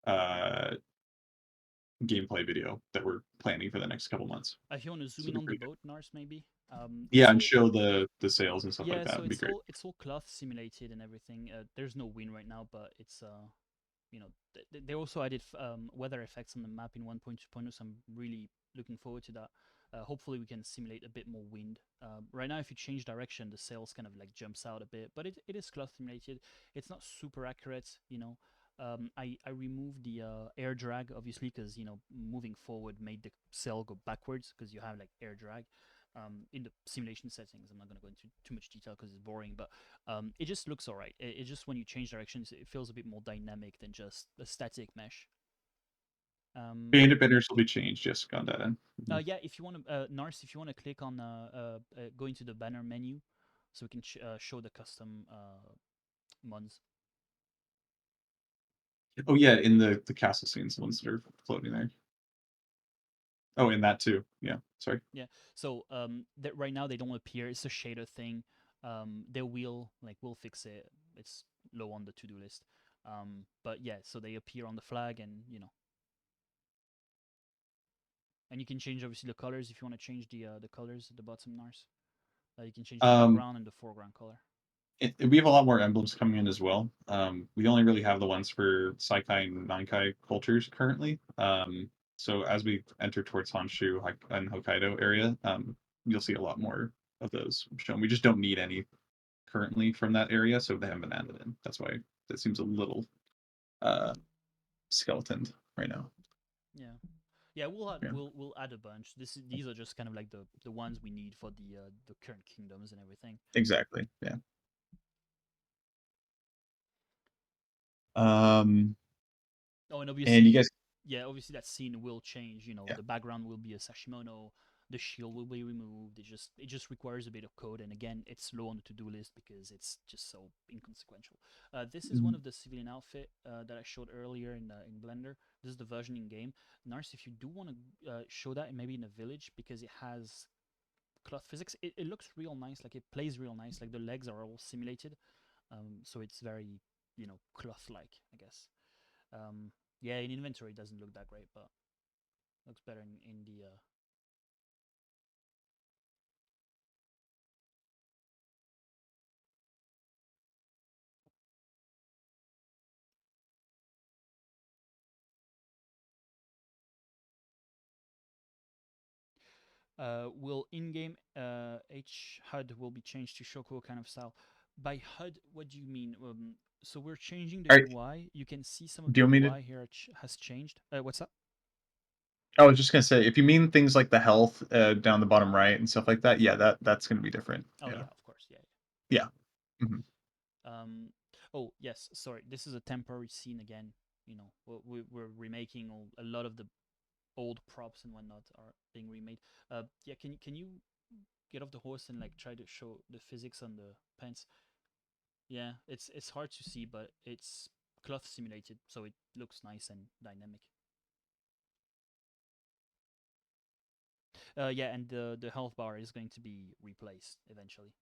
uh, gameplay video that we're planning for the next couple months. If you want to zoom So in it'd on be the pretty boat, Nars, maybe. Yeah, It's and all show the sails and stuff like yeah. that So would be great. it's all cloth simulated and everything. There's no wind right now, but it's they also added weather effects on the map in 1.2.0, so I'm really looking forward to that. Hopefully we can simulate a bit more wind. Right now, if you change direction, the sails kind of like jumps out a bit, but it is cloth simulated. It's not super accurate, I removed the air drag, obviously, because moving forward made the sail go backwards because you have like air drag. In the simulation settings, I'm not going to go into too much detail because it's boring, but it just looks alright. It just, when you change directions, it feels a bit more dynamic than just a static mesh. Bandit banners will be changed, just on that end. Yeah, if you want to, Nars, if you want to click on go into the banner menu, so we can show the custom mods. Oh yeah, in the castle scenes, the ones that are floating there. Oh, in that too. Yeah, sorry. Yeah. So that right now they don't appear. It's a shader thing. They will we'll fix it. It's low on the to-do list. But yeah, so they appear on the flag, and and you can change obviously the colors if you want to change the colors at the bottom, Nars. You can change the background and the foreground color. We have a lot more emblems coming in as well. We only really have the ones for Saikai and Nankai cultures currently. So as we enter towards Honshu and Hokkaido area, you'll see a lot more of those shown. We just don't need any currently from that area, so they haven't been added in. That's why that seems a little skeletoned right now. Yeah. Yeah, we'll add Yeah. we'll add a bunch. These are just kind of like the ones we need for the current kingdoms and everything. Exactly. Yeah. Oh, and And obviously, you guys, yeah, obviously that scene will change. yeah. The background will be a Sashimono, the shield will be removed. It just requires a bit of code, and again, it's low on the to-do list because it's just so inconsequential. This is one of the civilian outfit that I showed earlier in Blender. This is the version in game. Nars, if you do want to show that maybe in a village, because it has cloth physics, it looks real nice. Like, it plays real nice. Like, the legs are all simulated, so it's very cloth-like, I guess. Yeah, in inventory it doesn't look that great, but looks better in the will in-game HUD will be changed to Shoko kind of style. By HUD, what do you mean? So we're changing the All right. UI. You can see some of Do the you want me UI here has changed. What's up? I was just gonna say, if you mean things like the health down the bottom right and stuff like that, yeah, that's gonna be different. Oh Yeah. yeah, of course, yeah. Yeah. Mhm. Oh yes, sorry. This is a temporary scene again. We're remaking a lot of the old props and whatnot are being remade. Yeah, can you get off the horse and like try to show the physics on the pants? Yeah, it's hard to see, but it's cloth simulated, so it looks nice and dynamic. Yeah, and the health bar is going to be replaced eventually.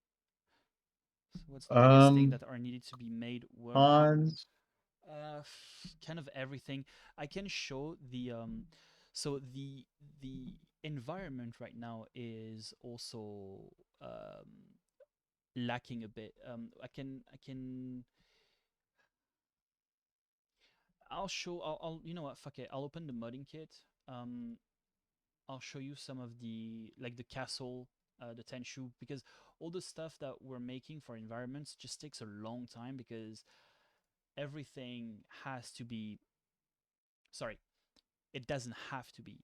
So what's the biggest thing that are needed to be made working? Kind of everything. I can show so the environment right now is also lacking a bit. I'll show. I'll you know what? Fuck it. I'll open the modding kit. Um, I'll show you some of the castle, the Tenshu, because all the stuff that we're making for environments just takes a long time because everything has to be. Sorry, it doesn't have to be.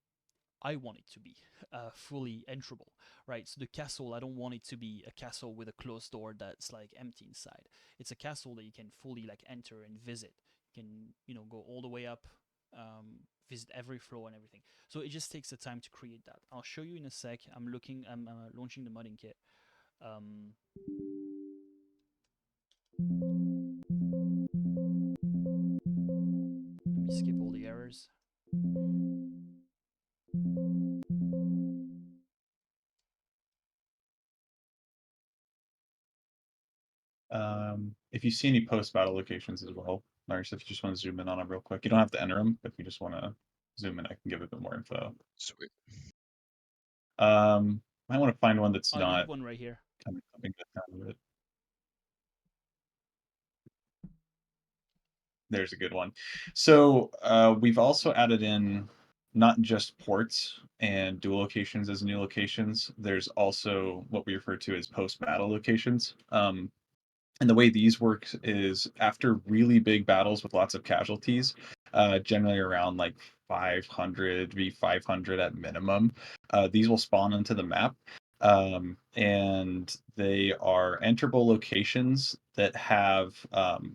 I want it to be fully enterable, right? So the castle, I don't want it to be a castle with a closed door that's like empty inside. It's a castle that you can fully like enter and visit. You can go all the way up, visit every floor and everything. So it just takes the time to create that. I'll show you in a sec. I'm launching the modding kit. Um, Let me skip all the errors. If you see any post battle locations as well, Lars, if you just want to zoom in on them real quick, you don't have to enter them, but if you just want to zoom in, I can give a bit more info. Sweet. I want to find one that's Oh, you not have one right here. kind of coming down with it. There's a good one. So we've also added in not just ports and dual locations as new locations. There's also what we refer to as post-battle locations. And the way these work is after really big battles with lots of casualties, generally around like 500 v 500 at minimum, these will spawn into the map. And they are enterable locations that have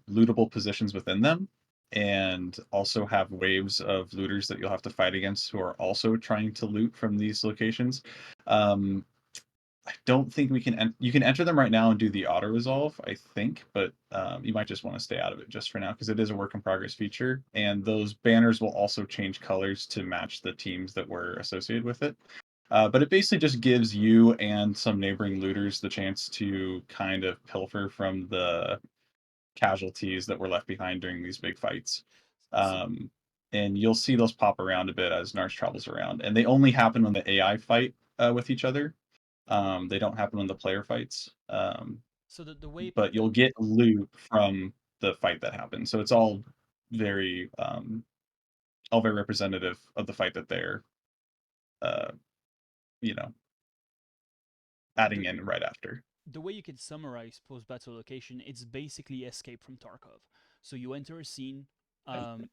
lootable positions within them and also have waves of looters that you'll have to fight against who are also trying to loot from these locations. I don't think we can. You can enter them right now and do the auto resolve, I think, but you might just want to stay out of it just for now because it is a work in progress feature, and those banners will also change colors to match the teams that were associated with it. But it basically just gives you and some neighboring looters the chance to kind of pilfer from the casualties that were left behind during these big fights. So And you'll see those pop around a bit as Nars travels around, and they only happen when the AI fight with each other. They don't happen when the player fights. so the way But you'll get loot from the fight that happens. So it's very all very representative of the fight that they're uh, you know, adding the in right after. the way you can summarize post-battle location, it's basically Escape from Tarkov. So you enter a scene,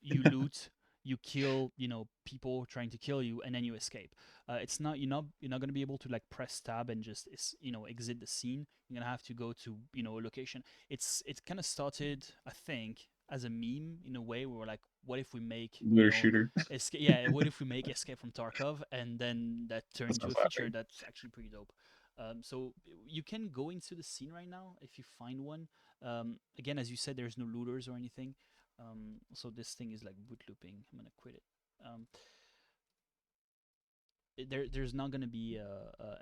you loot, you kill, people trying to kill you, and then you escape. It's not you're not gonna be able to like press tab and just exit the scene. You're gonna have to go to a location. It kind of started, I think, as a meme in a way where we're like, what if we make Looter shooter. escape? Yeah, what if we make Escape from Tarkov, and then that turned That's into not a feature laughing. that's actually pretty dope. So you can go into the scene right now if you find one. Again, as you said, there's no looters or anything. So this thing is like boot looping. I'm gonna quit it. Um, there's not gonna be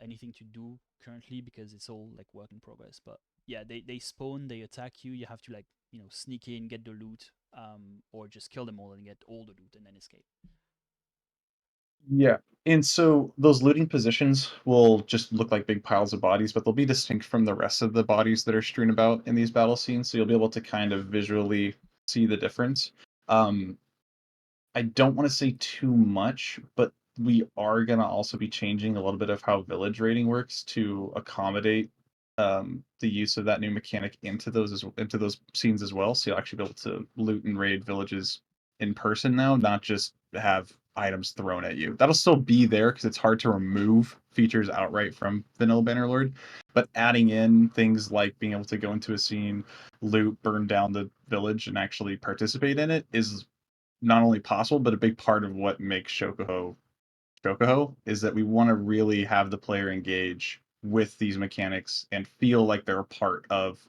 anything to do currently because it's all like work in progress. But yeah, they spawn, they attack you. You have to like sneak in, get the loot, or just kill them all and get all the loot and then escape. Yeah. And so those looting positions will just look like big piles of bodies, but they'll be distinct from the rest of the bodies that are strewn about in these battle scenes. So you'll be able to kind of visually see the difference. Um, I don't want to say too much, but we are going to also be changing a little bit of how village raiding works to accommodate the use of that new mechanic into those scenes as well. So you'll actually be able to loot and raid villages in person now, not just have items thrown at you. That'll still be there because it's hard to remove features outright from Vanilla Bannerlord, but adding in things like being able to go into a scene, loot, burn down the village, and actually participate in it is not only possible, but a big part of what makes Shokuho is that we want to really have the player engage with these mechanics and feel like they're a part of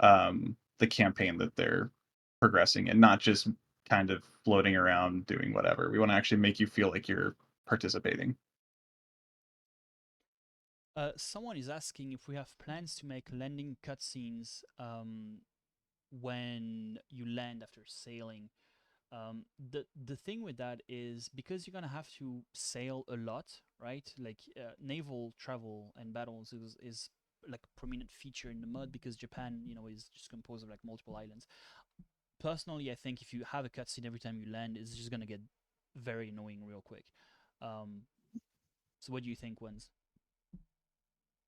the campaign that they're progressing and not just kind of floating around doing whatever. We want to actually make you feel like you're participating. Someone is asking if we have plans to make landing cutscenes when you land after sailing. The thing with that is because you're gonna have to sail a lot, right? Like naval travel and battles is like a prominent feature in the mod because Japan, is just composed of like multiple islands. Personally, I think if you have a cutscene every time you land, it's just gonna get very annoying real quick. Um, so what do you think, Wens?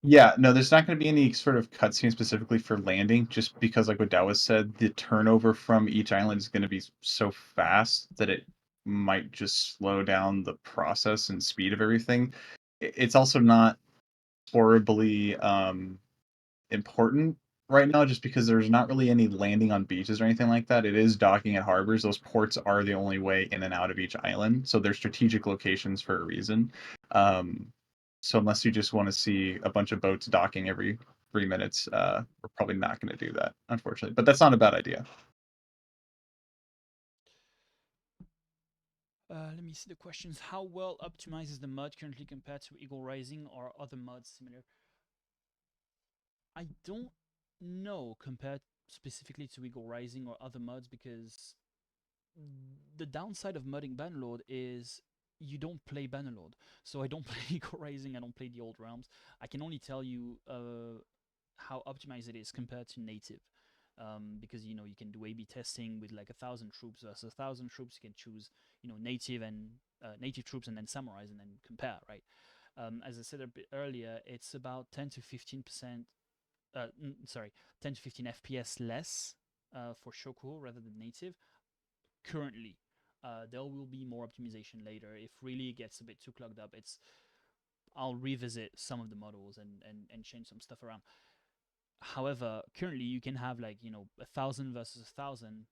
Yeah, no, there's not going to be any sort of cutscene specifically for landing, just because, like what Dallas said, the turnover from each island is going to be so fast that it might just slow down the process and speed of everything. It's also not horribly important right now, just because there's not really any landing on beaches or anything like that. It is docking at harbors. Those ports are the only way in and out of each island, so they're strategic locations for a reason. Um, so unless you just want to see a bunch of boats docking every 3 minutes, we're probably not going to do that, unfortunately. But that's not a bad idea. Let me see the questions. How well optimized is the mod currently compared to Eagle Rising or other mods similar? I don't know compared specifically to Eagle Rising or other mods because the downside of modding Bannerlord is you don't play Bannerlord. So I don't play Core Rising, I don't play the old realms. I can only tell you how optimized it is compared to native. Because you can do A/B testing with like 1,000 troops versus 1,000 troops. You can choose native and native troops and then samurais and then compare, right? As I said a bit earlier, it's about 10 to 15%. Sorry, 10 to 15 FPS less for Shoku rather than native currently. There will be more optimization later. If really it gets a bit too clogged up, I'll revisit some of the models and change some stuff around. However, currently you can have 1,000 versus 1,000,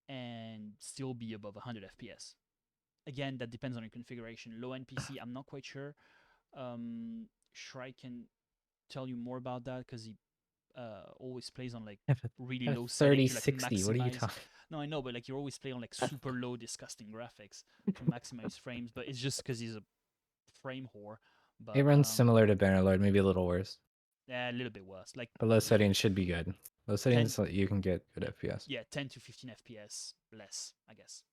and still be above 100 FPS. Again, that depends on your configuration. Low NPC, I'm not quite sure. Shrike can tell you more about that because he always plays on like really low settings to like 3060. What are you maximize. talking? No, I know, but like you're always playing on like super low, disgusting graphics to maximize frames. But it's just because he's a frame whore. But It runs similar to Bannerlord, maybe a little worse. Yeah, a little bit worse. Like But low settings should be good. Low settings, you can get good FPS. Yeah, 10 to 15 FPS less, I guess.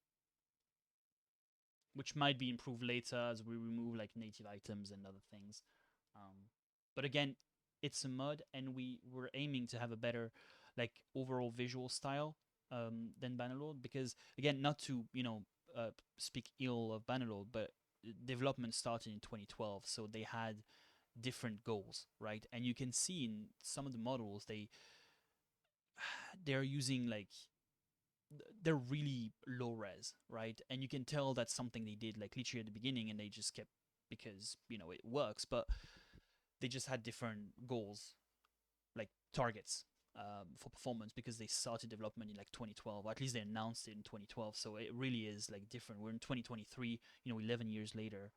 Which might be improved later as we remove like native items and other things. But again, it's a mod, and we're aiming to have a better like overall visual style than Bannerlord, because again, not to speak ill of Bannerlord, but development started in 2012, so they had different goals, right? And you can see in some of the models they're using like they're really low res, right? And you can tell that's something they did like literally at the beginning, and they just kept because it works, but they just had different goals, like targets for performance, because they started development in like 2012, or at least they announced it in 2012. So it really is like different. We're in 2023, 11 years later.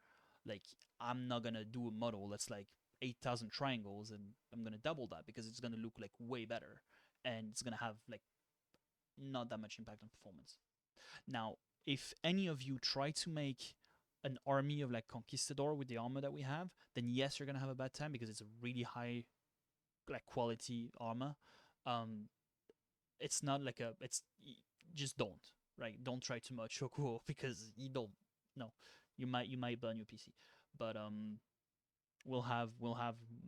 Like I'm not gonna do a model that's like 8,000 triangles, and I'm gonna double that because it's gonna look like way better, and it's gonna have like not that much impact on performance. Now, if any of you try to make an army of like conquistador with the armor that we have, then yes, you're gonna have a bad time because it's a really high like quality armor. It's not like it's just don't, right? Don't try too much Shokuo because you don't. No, you might burn your PC, but we'll have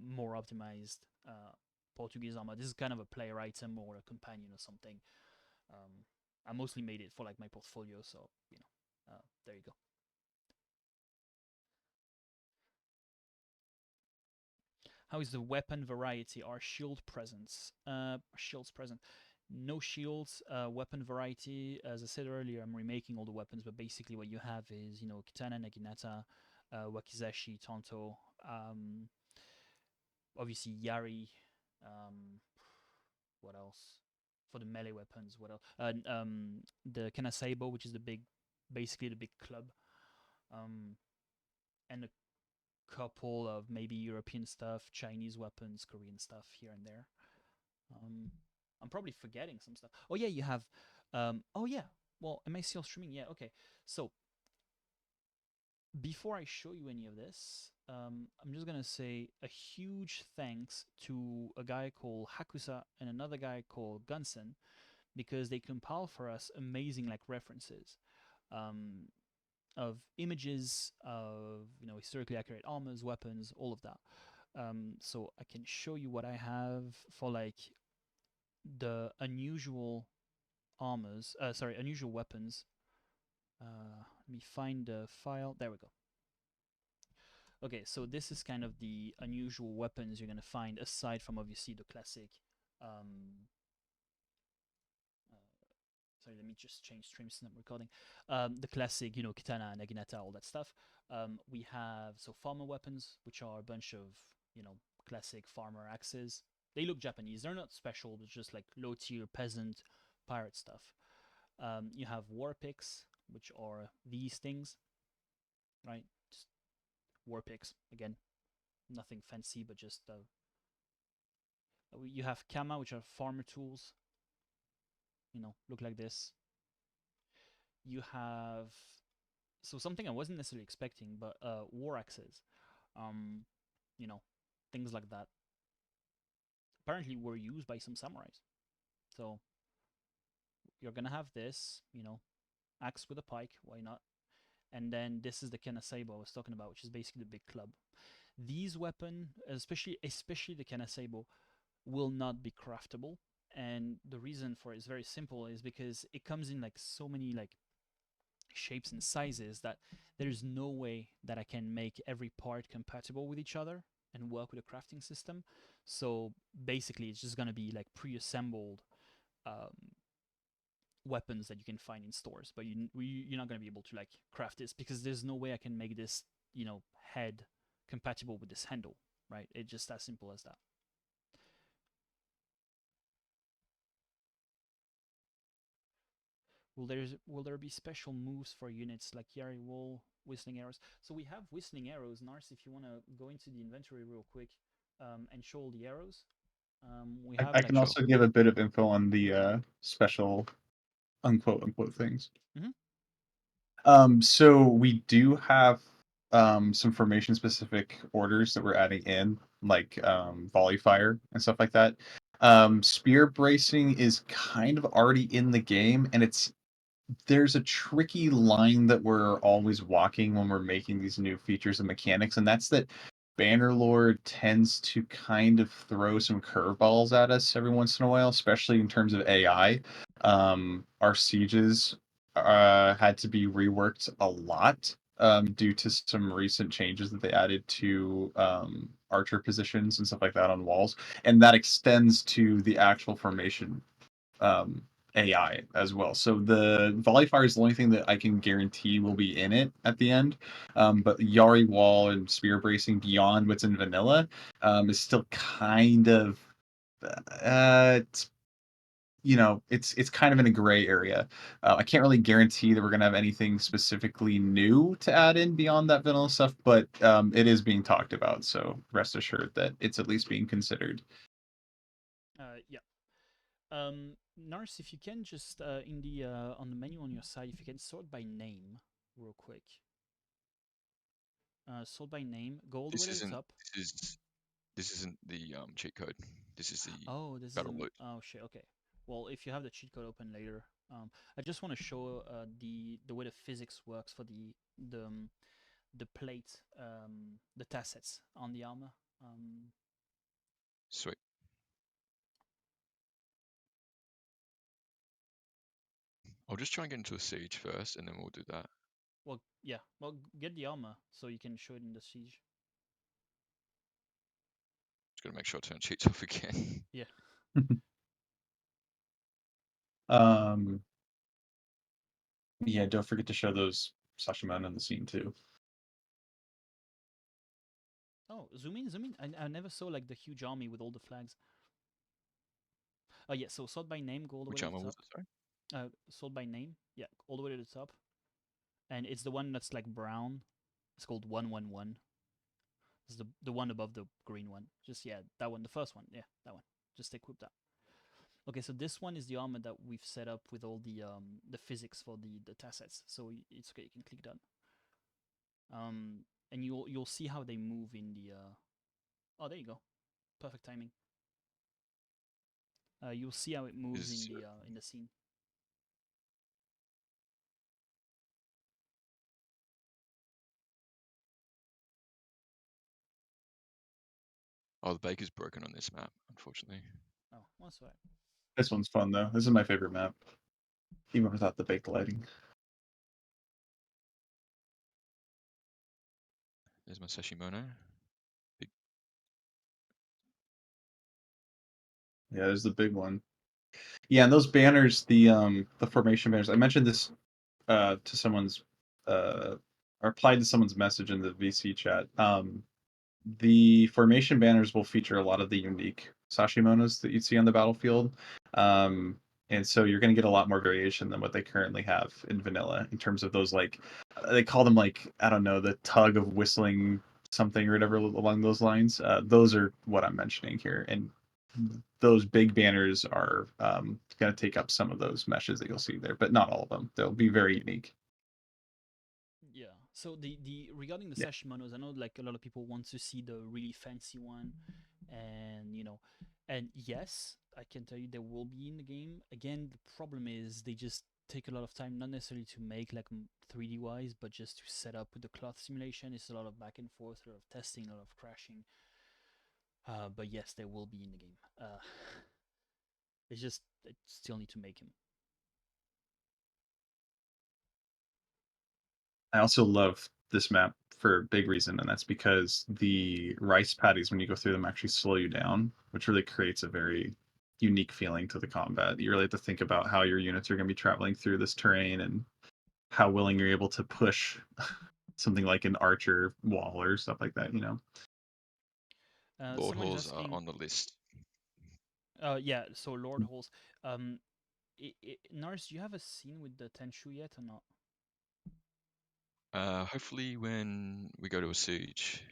more optimized Portuguese armor. This is kind of a player item or a companion or something. I mostly made it for like my portfolio, so there you go. How is the weapon variety? Are shield presents? Shields present? No shields. Weapon variety. As I said earlier, I'm remaking all the weapons, but basically what you have is katana, naginata, wakizashi, tanto. Obviously Yari. What else? For the melee weapons, what else? The kanasaibo, which is basically the big club, and a couple of maybe European stuff, Chinese weapons, Korean stuff here and there. I'm probably forgetting some stuff. Oh yeah, you have. Oh yeah. Well, am I still streaming? Yeah. Okay. So before I show you any of this, I'm just gonna say a huge thanks to a guy called Hakusa and another guy called Gunsen, because they compile for us amazing like references of images of historically accurate armors, weapons, all of that. So I can show you what I have for like the unusual armors. Unusual weapons. Let me find the file. There we go. Okay, so this is kind of the unusual weapons you're gonna find, aside from obviously the classic. Sorry, let me just change stream since I'm recording. The classic, katana, naginata, all that stuff. We have farmer weapons, which are a bunch of classic farmer axes. They look Japanese. They're not special, but just like low tier peasant pirate stuff. You have war picks, which are these things, right? Just war picks again, nothing fancy, but just you have kama, which are farmer tools. Look like this. You have something I wasn't necessarily expecting, but war axes, things like that. Apparently, were used by some samurais. So you're gonna have this, axe with a pike, why not? And then this is the Kanasebo I was talking about, which is basically the big club. These weapon, especially the Kanasebo, will not be craftable. And the reason for it is very simple, is because it comes in like so many like shapes and sizes that there's no way that I can make every part compatible with each other and work with a crafting system. So basically, it's just gonna be like pre-assembled um, weapons that you can find in stores, but you're not gonna be able to like craft this because there's no way I can make this head compatible with this handle, right? It's just as simple as that. Will there be special moves for units like Yari Wall, Whistling Arrows? So we have Whistling Arrows. Nars, if you want to go into the inventory real quick and show all the arrows. We have I like can also give a bit of info on the special unquote things. Mhm. So we do have some formation specific orders that we're adding in, like volley fire and stuff like that. Spear bracing is kind of already in the game, and there's a tricky line that we're always walking when we're making these new features and mechanics, and that's that Bannerlord tends to kind of throw some curveballs at us every once in a while, especially in terms of AI. Our sieges had to be reworked a lot due to some recent changes that they added to archer positions and stuff like that on walls, and that extends to the actual formation um, AI as well. So the volley fire is the only thing that I can guarantee will be in it at the end. But Yari wall and spear bracing beyond what's in vanilla is still kind of it's it's kind of in a gray area. I can't really guarantee that we're gonna have anything specifically new to add in beyond that vanilla stuff, but it is being talked about. So rest assured that it's at least being considered. Yeah. Nars, if you can just in the on the menu on your side, if you can sort by name real quick. Sort by name. Go all the way This to the isn't. top. This isn't the cheat code. This is the Oh, this battle isn't. loot. Oh shit. Okay. Well, if you have the cheat code open later, I just want to show the way the physics works for the plate, the tassets on the armor. Sweet. I'll just try and get into a siege first, and then we'll do that. Well, yeah. Well, get the armor so you can show it in the siege. Just gotta make sure I turn cheats off again. Yeah. um, yeah, don't forget to show those Sashimon in the scene too. Oh, zoom in, zoom in. I never saw like the huge army with all the flags. Oh yeah. So sort by name. Go all the way Which to the armor was top. it? Sorry. Sort by name. Yeah, all the way to the top. And it's the one that's like brown. It's called 111. It's the one above the green one. Just yeah, that one, the first one. Yeah, that one. Just equip that. Okay, so this one is the armor that we've set up with all the physics for the tassets. So it's okay. You can click done. And you'll see how they move in the. Oh, there you go. Perfect timing. You'll see how it moves in the scene. Oh, the baker's broken on this map, unfortunately. Oh, that's right. This one's fun though. This is my favorite map, even without the baked lighting. There's my Sashimono. Big. Yeah, there's the big one. Yeah, and those banners, the formation banners. I mentioned this to someone's or replied to someone's message in the VC chat. The formation banners will feature a lot of the unique Sashimonos that you'd see on the battlefield. Um, and so you're going to get a lot more variation than what they currently have in vanilla in terms of those, like, they call them, like, I don't know, the tug of whistling something or whatever along those lines. Those are what I'm mentioning here. And those big banners are going to take up some of those meshes that you'll see there, but not all of them. They'll be very unique. Yeah. So the regarding the Yeah. Sashimonos, I know like a lot of people want to see the really fancy one, and And yes, I can tell you they will be in the game. Again, the problem is they just take a lot of time, not necessarily to make like 3D wise, but just to set up with the cloth simulation. It's a lot of back and forth, a lot of testing, a lot of crashing. But yes, they will be in the game. It's just I still need to make him. I also love this map for a big reason, and that's because the rice paddies, when you go through them, actually slow you down, which really creates a very unique feeling to the combat. You really have to think about how your units are going to be traveling through this terrain and how willing you're able to push something like an archer wall or stuff like that, you know? Lord Someone is Halls are asking. on the list. Yeah. So Lord Halls. Nars, do you have a scene with the Tenshu yet or not? Hopefully when we go to a siege.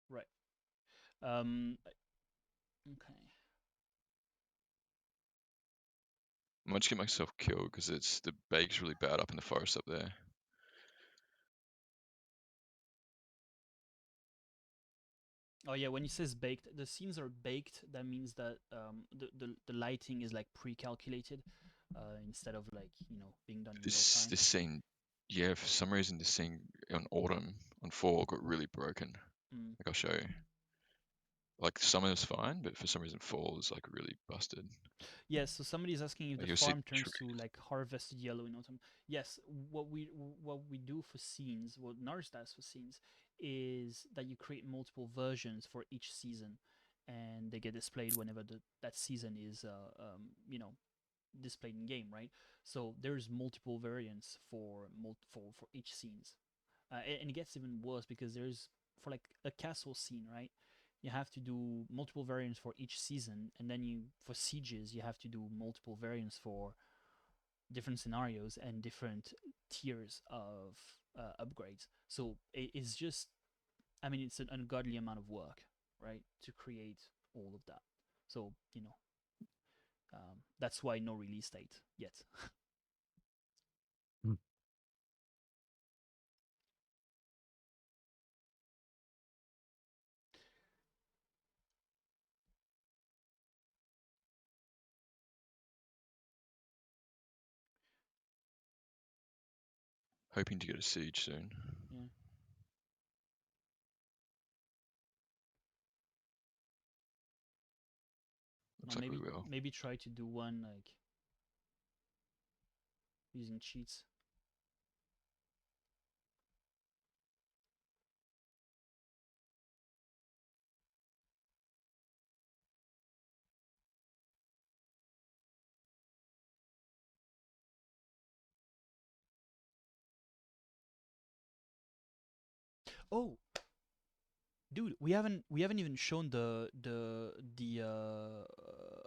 Right. Okay. I might just get myself killed because it's the bake's really bad up in the forest up there. Oh yeah, when he says baked, the scenes are baked. That means that the lighting is like pre-calculated, instead of like being done in real This time. this scene, yeah, for some reason this scene on autumn on fall got really broken. Mm. Like I'll show you. Like summer is fine, but for some reason fall is like really busted. Yes, so somebody is asking if Like the you'll see farm turns to like harvested yellow in autumn. Yes, what we do for scenes, what Nars does for scenes, is that you create multiple versions for each season, and they get displayed whenever that season is displayed in game, right? So there's multiple variants for each scenes, and it gets even worse because there's for like a castle scene, right? You have to do multiple variants for each season, and then for sieges you have to do multiple variants for different scenarios and different tiers of upgrades. So it's just, I mean, it's an ungodly amount of work, right, to create all of that. So that's why no release date yet. Hmm. hoping to get a siege soon. Yeah. Looks Now like we maybe will. maybe try to do one like using cheats. Oh, dude, we haven't even shown the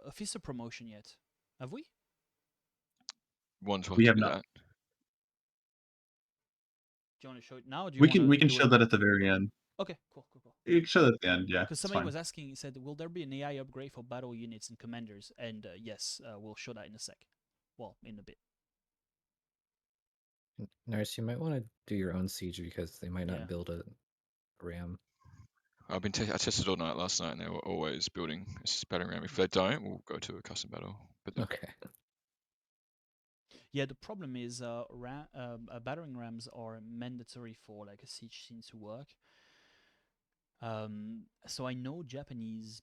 officer promotion yet, have we? One talk We to have do not. Do that. you want to show it now, or do you We want can to we can do it? show that at the very end. Okay, cool, cool, cool. You can show that at the end, yeah. Because It's somebody fine. was asking, he said, "Will there be an AI upgrade for battle units and commanders?" And yes, we'll show that in a sec. Well, in a bit. Nurse, you might want to do your own siege because they might Yeah. not build a ram. I tested all night last night, and they were always building a battering ram. If they don't, we'll go to a custom battle. But Okay. Yeah, the problem is battering rams are mandatory for like a siege scene to work. So I know Japanese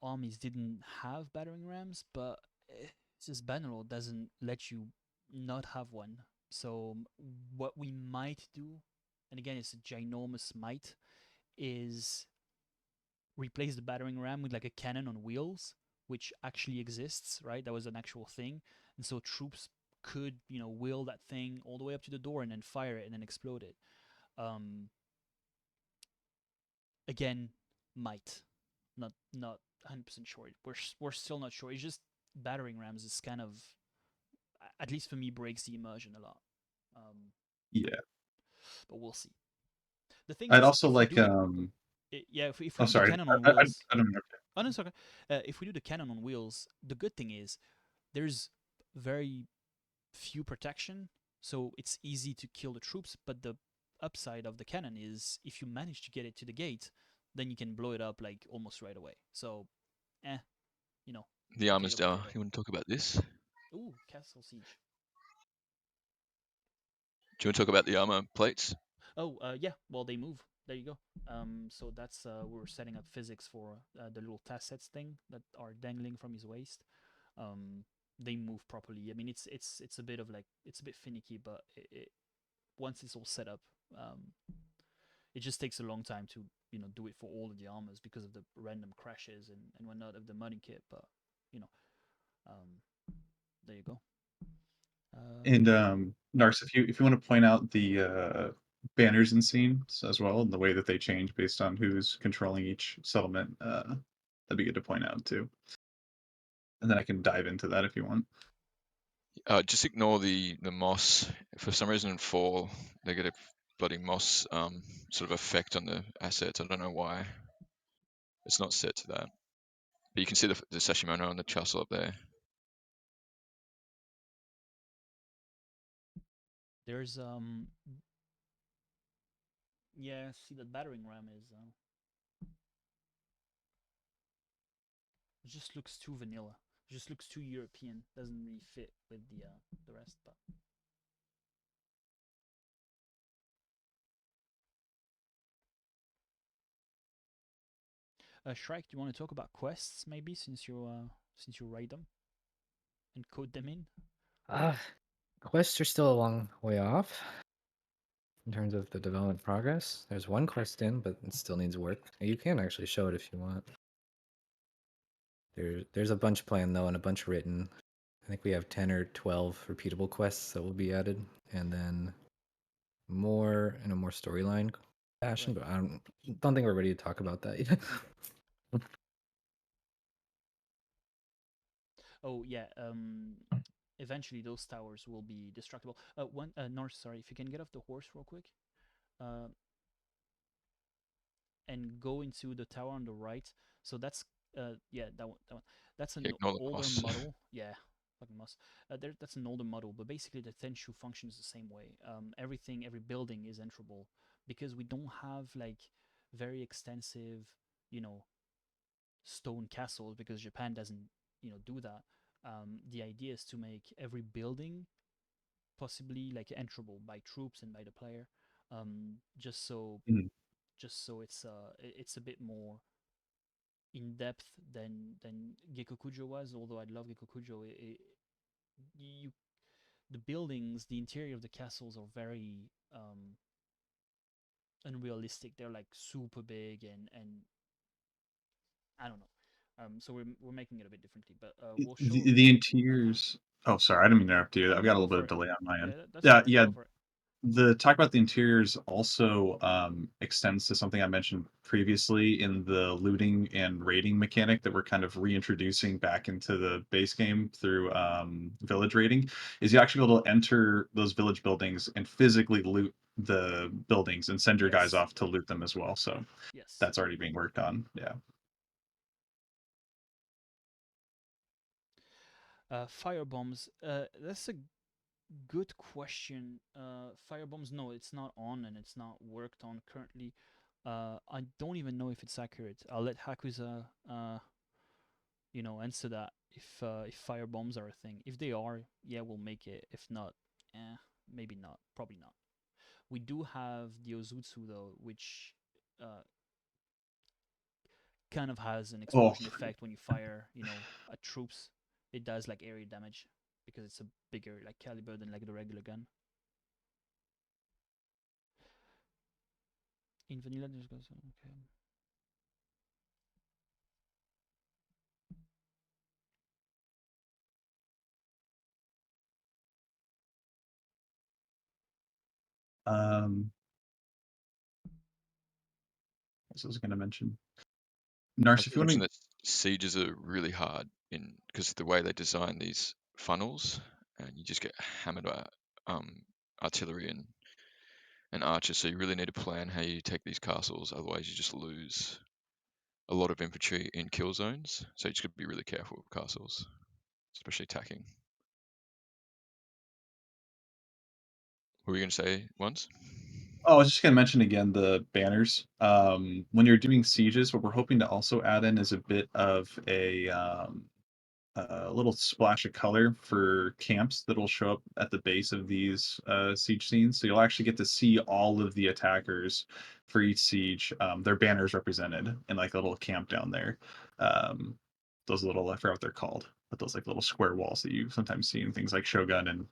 armies didn't have battering rams, but it's just Bannerlord doesn't let you not have one. So what we might do, and again it's a ginormous might, is replace the battering ram with like a cannon on wheels, which actually exists, right? That was an actual thing, and so troops could wheel that thing all the way up to the door and then fire it and then explode it. Um, Again, might not 100% sure. We're still not sure. It's just battering rams is kind of, at least for me, breaks the immersion a lot. Yeah. But we'll see. The thing I'd is, also if we like do yeah, if we oh do the sorry. cannon on I wheels, don't know. oh no, sorry. If we do the cannon on wheels, the good thing is there's very few protection, so it's easy to kill the troops. But the upside of the cannon is if you manage to get it to the gate, then you can blow it up like almost right away. So, you know, The armor's potato down. potato. You want to talk about this? Ooh, Castle Siege. Do you want to talk about the armor plates? Oh, yeah. Well, they move. There you go. So that's we're setting up physics for the little tassets thing that are dangling from his waist. Um, they move properly. I mean, it's a bit of like it's a bit finicky, but once it's all set up, um, it just takes a long time to do it for all of the armors because of the random crashes and whatnot of the modding kit. But you know, um, there you go. And Nars, if you want to point out the banners and scenes as well, and the way that they change based on who's controlling each settlement, that'd be good to point out too. And then I can dive into that if you want. Just ignore the moss. For some reason, in 4, they get a bloody moss sort of effect on the assets. I don't know why. It's not set to that. But you can see the Sashimono and the Castle up there. There's yeah, see the battering ram is it just looks too vanilla. It just looks too European. Doesn't really fit with the rest. But Shrike, do you want to talk about quests maybe since you write them and code them in? Quests are still a long way off in terms of the development progress. There's one quest in, but it still needs work. You can actually show it if you want. There's a bunch planned though, and a bunch written. I think we have 10 or 12 repeatable quests that will be added, and then more in a more storyline fashion. Right. But I don't think we're ready to talk about that yet. Okay. Oh yeah. Eventually those towers will be destructible. North, sorry, if you can get off the horse real quick. Uh, and go into the tower on the right. So that's yeah, that one. That's an Ignore the older moss. model. Yeah, fucking must. That's an older model, but basically the Tenshu functions the same way. Every building is enterable because we don't have like very extensive, you know, stone castles because Japan doesn't, do that. The idea is to make every building possibly like enterable by troops and by the player, just so Mhm. it's a bit more in depth than Gekokujo was. Although I love Gekokujo, you the buildings, the interior of the castles are very unrealistic. They're like super big and I don't know. So we're making it a bit differently, but we'll show. The interiors. Oh, sorry, I didn't mean to interrupt you. I've got a Go little bit for of it. delay on my end. Yeah, that's all Yeah, right. yeah. Go for it. The talk about the interiors also extends to something I mentioned previously in the looting and raiding mechanic that we're kind of reintroducing back into the base game through village raiding. Is you actually be able to enter those village buildings and physically loot the buildings and send your guys Yes. off to loot them as well. So Yes. that's already being worked on. Yeah. Fire bombs. That's a good question. Fire bombs. No, it's not on and it's not worked on currently. I don't even know if it's accurate. I'll let Hakuza, answer that if fire bombs are a thing. If they are, yeah, we'll make it. If not, maybe not. Probably not. We do have the Ozutsu though, which uh, kind of has an Oh, explosion effect when you fire, at troops. It does like area damage because it's a bigger like caliber than like the regular gun. In vanilla, there's okay. um, what was I going to mention? I Nars, was if going you to mention want that sieges are really hard because of the way they design these funnels, and you just get hammered by artillery and archers. So you really need to plan how you take these castles. Otherwise, you just lose a lot of infantry in kill zones. So you just got to be really careful with castles, especially attacking. What were you going to say once? Oh, I was just gonna mention again the banners. When you're doing sieges, what we're hoping to also add in is a bit of a little splash of color for camps that'll show up at the base of these siege scenes. So you'll actually get to see all of the attackers for each siege. Their banners represented in like a little camp down there. Um, those little, I forgot what they're called, but those like little square walls that you sometimes see in things like Shogun and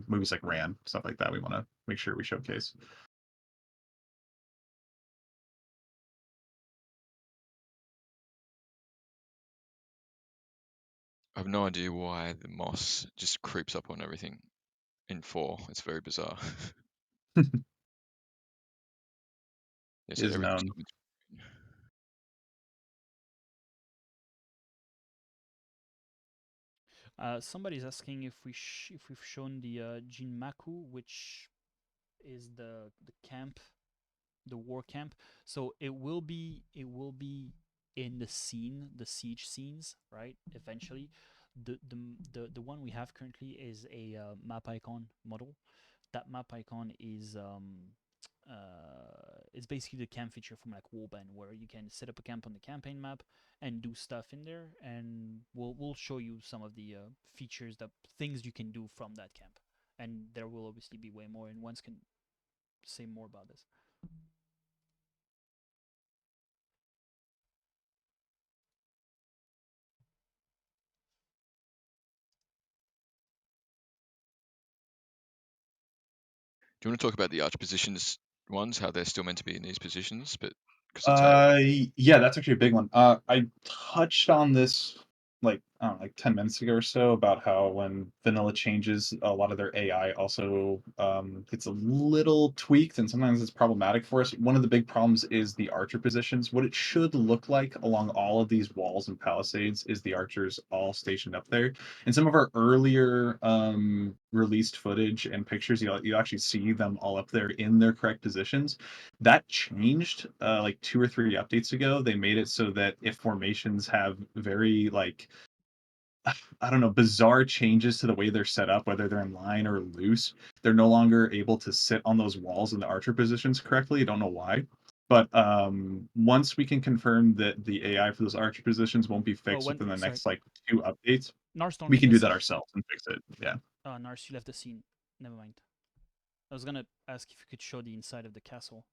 movies like Ran, stuff like that. We want to make sure we showcase. I have no idea why the moss just creeps up on everything in 4. It's very bizarre. Yeah, so Is everything's known. coming Somebody's asking if if we've shown the Jinmaku, which is the camp, the war camp. So it will be in the scene, the siege scenes, right? Eventually, the one we have currently is a map icon model. That map icon is it's basically the camp feature from like Warband, where you can set up a camp on the campaign map and do stuff in there, and we'll show you some of the features, that things you can do from that camp, and there will obviously be way more, and once can say more about this. Do you want to talk about the arch positions ones, how they're still meant to be in these positions, but because the tail? Yeah, that's actually a big one. I touched on this like I don't know, like 10 minutes ago or so about how when vanilla changes, a lot of their AI also gets a little tweaked, and sometimes it's problematic for us. One of the big problems is the archer positions. What it should look like along all of these walls and palisades is the archers all stationed up there. In some of our earlier released footage and pictures, you actually see them all up there in their correct positions. That changed like 2 or 3 updates ago. They made it so that if formations have very like I don't know, bizarre changes to the way they're set up, whether they're in line or loose, they're no longer able to sit on those walls in the archer positions correctly. I don't know why. But once we can confirm that the AI for those archer positions won't be Oh, fixed when within the sorry, next like 2 updates, Nars, don't we leave can the do that scene. ourselves and fix it. Yeah. Nars, you left the scene. Never mind. I was gonna ask if you could show the inside of the castle.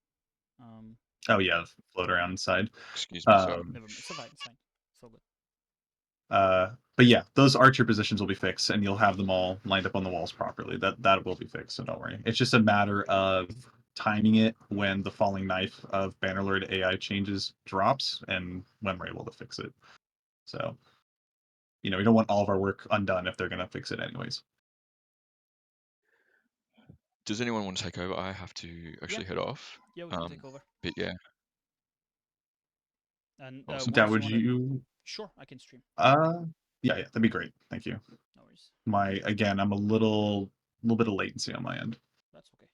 Um, Oh yeah, float around inside. Excuse me, sorry. Um, Never mind. It's fine. It's fine. It's all good. but yeah, those archer positions will be fixed, and you'll have them all lined up on the walls properly. That will be fixed, so don't worry. It's just a matter of timing it when the falling knife of Bannerlord AI changes drops, and when we're able to fix it. So, we don't want all of our work undone if they're going to fix it anyways. Does anyone want to take over? I have to actually head off. Yeah, we can take over. But yeah, And awesome. Dad, once you would wanna, you? sure, I can stream. Yeah, that'd be great. Thank you. No worries. I'm a little bit of latency on my end. That's okay.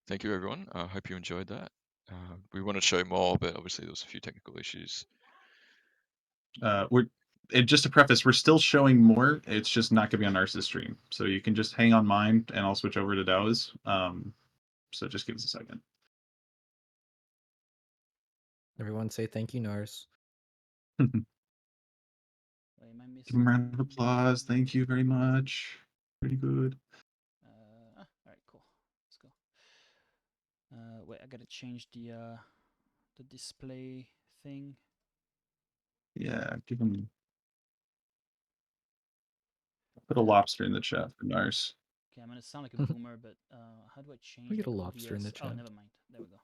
Thank you, everyone. I hope you enjoyed that. We want to show more, but obviously there was a few technical issues. Just to preface, we're still showing more. It's just not going to be on Nars's stream, so you can just hang on mine, and I'll switch over to Dao's. So just give us a second. Everyone say thank you, Nars. Give Wait, am I missing? him a round of applause. Thank you very much. Pretty good. All right, cool. Let's go. Wait, I gotta change the display thing. Yeah, give him. Put a lobster in the chat for Nars. Okay, I'm gonna sound like a boomer, but how do I change? We get a like, lobster in the OBS? Oh, chat. never mind. There we go.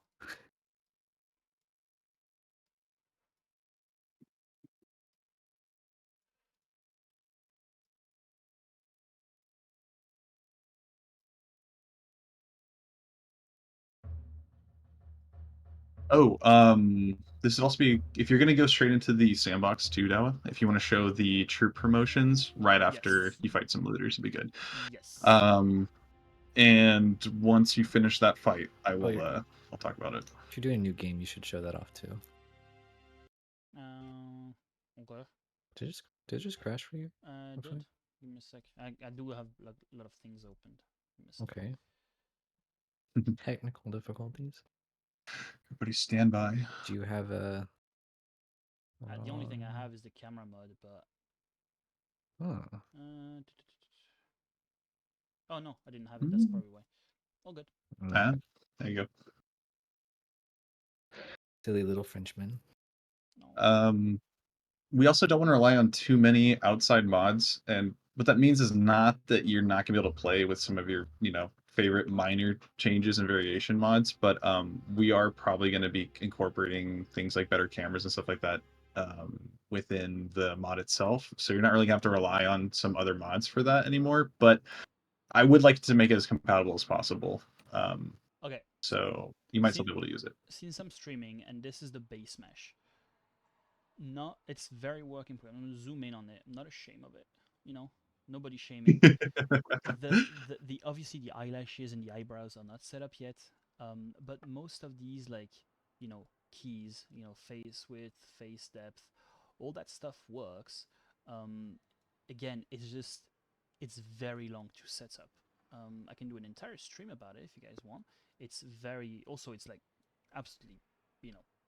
Oh, this would also be if you're gonna go straight into the sandbox too, Dawa. If you want to show the troop promotions right after Yes. you fight some looters, it'd be good. Yes. And once you finish that fight, I will. you're- I'll talk about it. If you're doing a new game, you should show that off too. Okay. Did it just crash for you? Did. Give me a sec. I do have like, a lot of things opened. Give me a sec. Okay. Technical difficulties. Everybody stand by. Do you have a? The only thing I have is the camera mode, but Oh, oh no, I didn't have it. That's probably why. All good. Ah, there you go. silly little Frenchman. No. We also don't want to rely on too many outside mods, and what that means is not that you're not going to be able to play with some of your, favorite minor changes and variation mods, but we are probably going to be incorporating things like better cameras and stuff like that within the mod itself. So you're not really going to have to rely on some other mods for that anymore. But I would like to make it as compatible as possible. Okay. So you might still be able to use it. Since I'm streaming and this is the base mesh, it's very work in progress. I'm gonna zoom in on it. I'm not ashamed of it. Nobody's shaming. the obviously the eyelashes and the eyebrows are not set up yet. But most of these keys, face width, face depth, all that stuff works. Again, it's very long to set up. I can do an entire stream about it if you guys want. It's like absolutely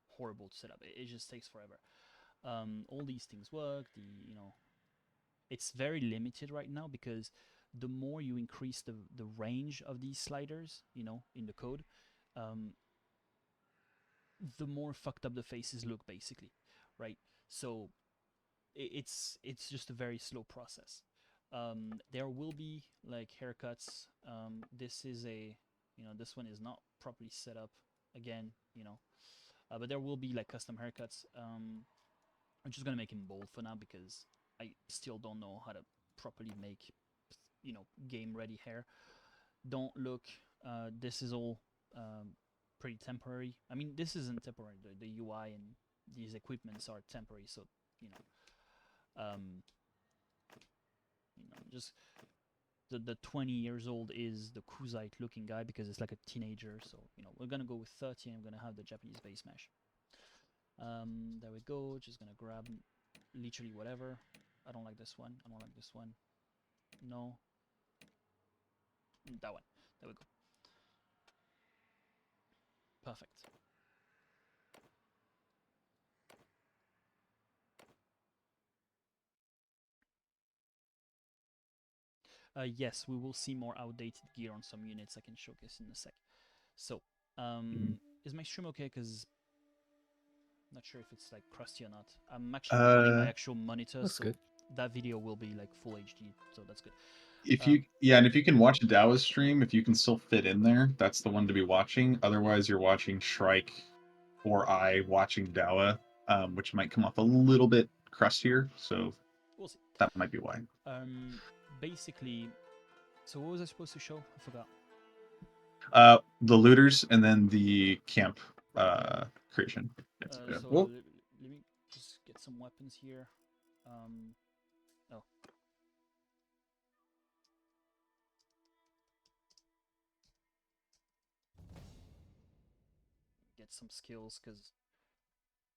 horrible to set up. It just takes forever. All these things work. It's very limited right now because the more you increase the range of these sliders, in the code, the more fucked up the faces look, basically, right? So it's just a very slow process. There will be like haircuts. This one is not properly set up again, but there will be like custom haircuts. I'm just gonna make him bald for now because I still don't know how to properly make, game ready hair. Don't look. This is all pretty temporary. I mean, this isn't temporary. The UI and these equipments are temporary. So you know, just the 20 years old is the Kuzite looking guy because it's like a teenager. So we're gonna go with 30 and I'm gonna have the Japanese base mesh. There we go. Just gonna grab literally whatever. I don't like this one. I don't like this one. No. That one. There we go. Perfect. Yes, we will see more outdated gear on some units I can showcase in a sec. So, is my stream okay? Because I'm not sure if it's like crusty or not. I'm actually running my actual monitor, that's so good. that video will be like full HD, so that's good. If you can watch Dawa's stream, if you can still fit in there, that's the one to be watching. Otherwise, you're watching Shrike or I watching Dawa, which might come off a little bit crustier. So we'll see. That might be why. Basically, so what was I supposed to show? I forgot. The looters and then the camp creation. So well, let me just get some weapons here. Oh. Get some skills, because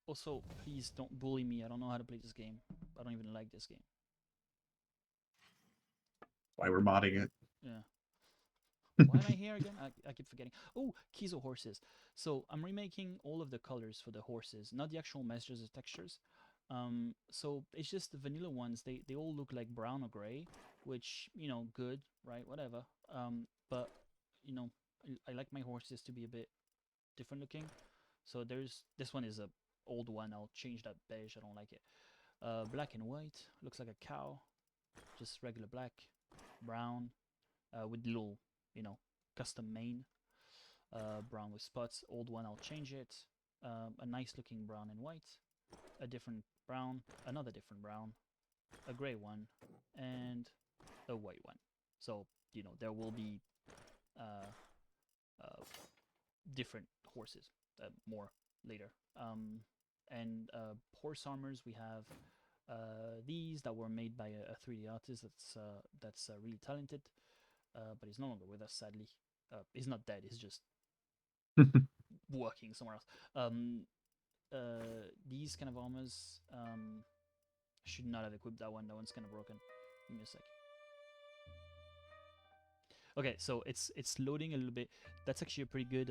also, please don't bully me. I don't know how to play this game. I don't even like this game. Why we're modding it. Yeah. Why am I here again? I keep forgetting. Oh, Kizo horses. So I'm remaking all of the colors for the horses, not the actual messages, the textures. So it's just the vanilla ones. They all look like brown or gray, which good, right? Whatever. But I like my horses to be a bit different looking. So this one is a old one. I'll change that beige. I don't like it. Black and white looks like a cow, just regular black, brown, with little custom mane. Brown with spots. Old one, I'll change it. A nice looking brown and white. A different brown. Another different brown. A gray one. And a white one. So, there will be different horses. More later. And horse armors, we have these that were made by a 3D artist that's really talented. But he's no longer with us, sadly. He's not dead. He's just working somewhere else. These kind of armors, should not have equipped that one. That one's kind of broken. Give me a sec. Okay, so it's loading a little bit. That's actually a pretty good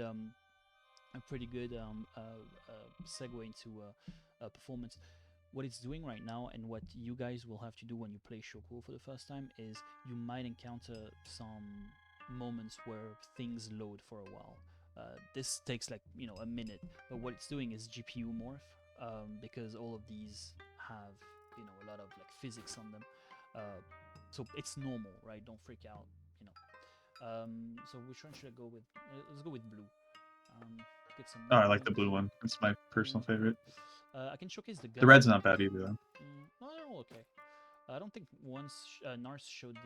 segue into performance. What it's doing right now, and what you guys will have to do when you play Shoko for the first time, is you might encounter some moments where things load for a while. This takes like a minute, but what it's doing is GPU morph, because all of these have a lot of like physics on them. So it's normal, right? Don't freak out. So which one should I go with? Let's go with blue. Get some Oh, I like the movement. blue one. It's my personal favorite. I can showcase the gun. The red's not bad either, though. No, they're all okay. I don't think once Nars showed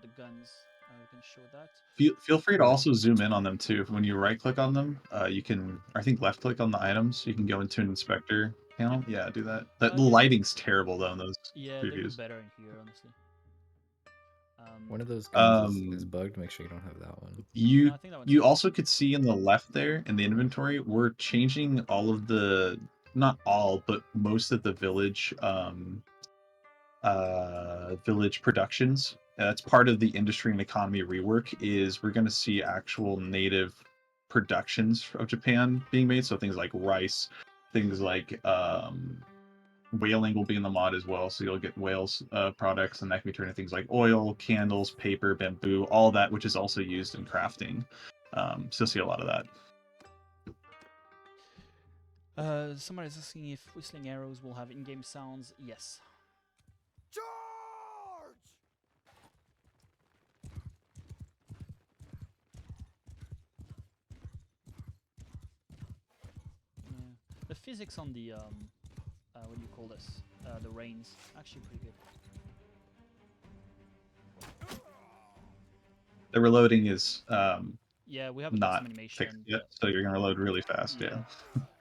the guns, we can show that. Feel free to also zoom in on them too. When you right click on them, you can, I think, left click on the items. You can go into an inspector panel. Yeah, do that. The lighting's terrible though in those Yeah, they look previews. better in here, honestly. One of those guns is Um, bugged. Make sure you don't have that one. No, You I think that one's you fine. also could see in the left there in the inventory, we're changing all of the, not all, but most of the village village productions. That's part of the industry and economy rework. Is we're going to see actual native productions of Japan being made. So things like rice, things like whaling will be in the mod as well. So you'll get whales products, and that can be turned into things like oil, candles, paper, bamboo, all that, which is also used in crafting. So see a lot of that. Somebody's asking if whistling arrows will have in-game sounds. Yes. The physics on the what do you call this? The rains actually pretty good. The reloading is Yeah, we have a not custom fixed animation. yet, so you're gonna reload really fast. Yeah.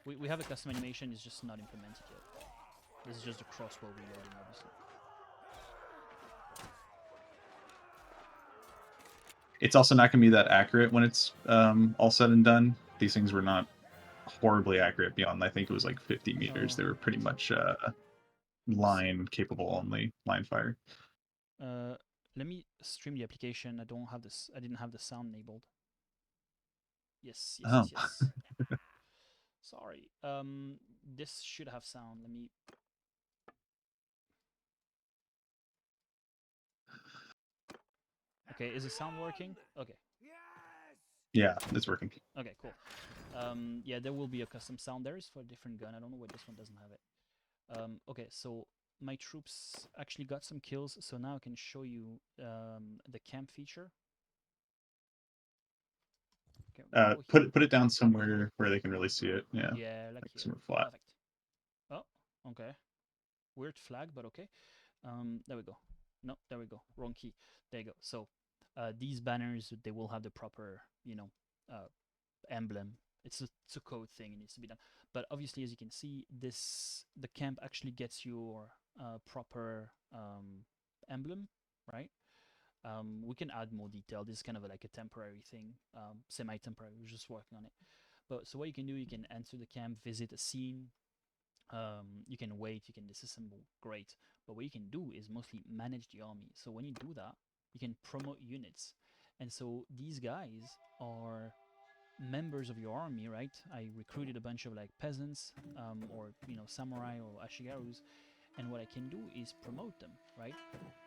We have a custom animation. It's just not implemented yet. This is just a crossbow reloading, obviously. It's also not going to be that accurate when it's all said and done. These things were not horribly accurate beyond, I think it was like 50 meters. They were pretty much line capable only, line fire. Let me stream the application. I didn't have the sound enabled. Yes. Sorry. This should have sound. Let me. Okay, is the sound working? Okay. Yeah, it's working. Okay, cool. Yeah, there will be a custom sound. There is for a different gun. I don't know why this one doesn't have it. Okay, so my troops actually got some kills, so now I can show you the camp feature. Okay, put it down somewhere where they can really see it. Yeah. Yeah, like here. Somewhere flat. Perfect. Oh, okay. Weird flag, but okay. There we go. No, there we go. Wrong key. There you go. So these banners, they will have the proper, emblem. It's a code thing. It needs to be done. But obviously, as you can see, the camp actually gets your proper emblem, right? We can add more detail. This is kind of like a temporary thing, semi-temporary. We're just working on it. But so what you can do, you can enter the camp, visit a scene. You can wait, you can disassemble, great. But what you can do is mostly manage the army. So when you do that, you can promote units. And so these guys are members of your army, right? I recruited a bunch of like peasants, or samurai or ashigarus, and what I can do is promote them, right?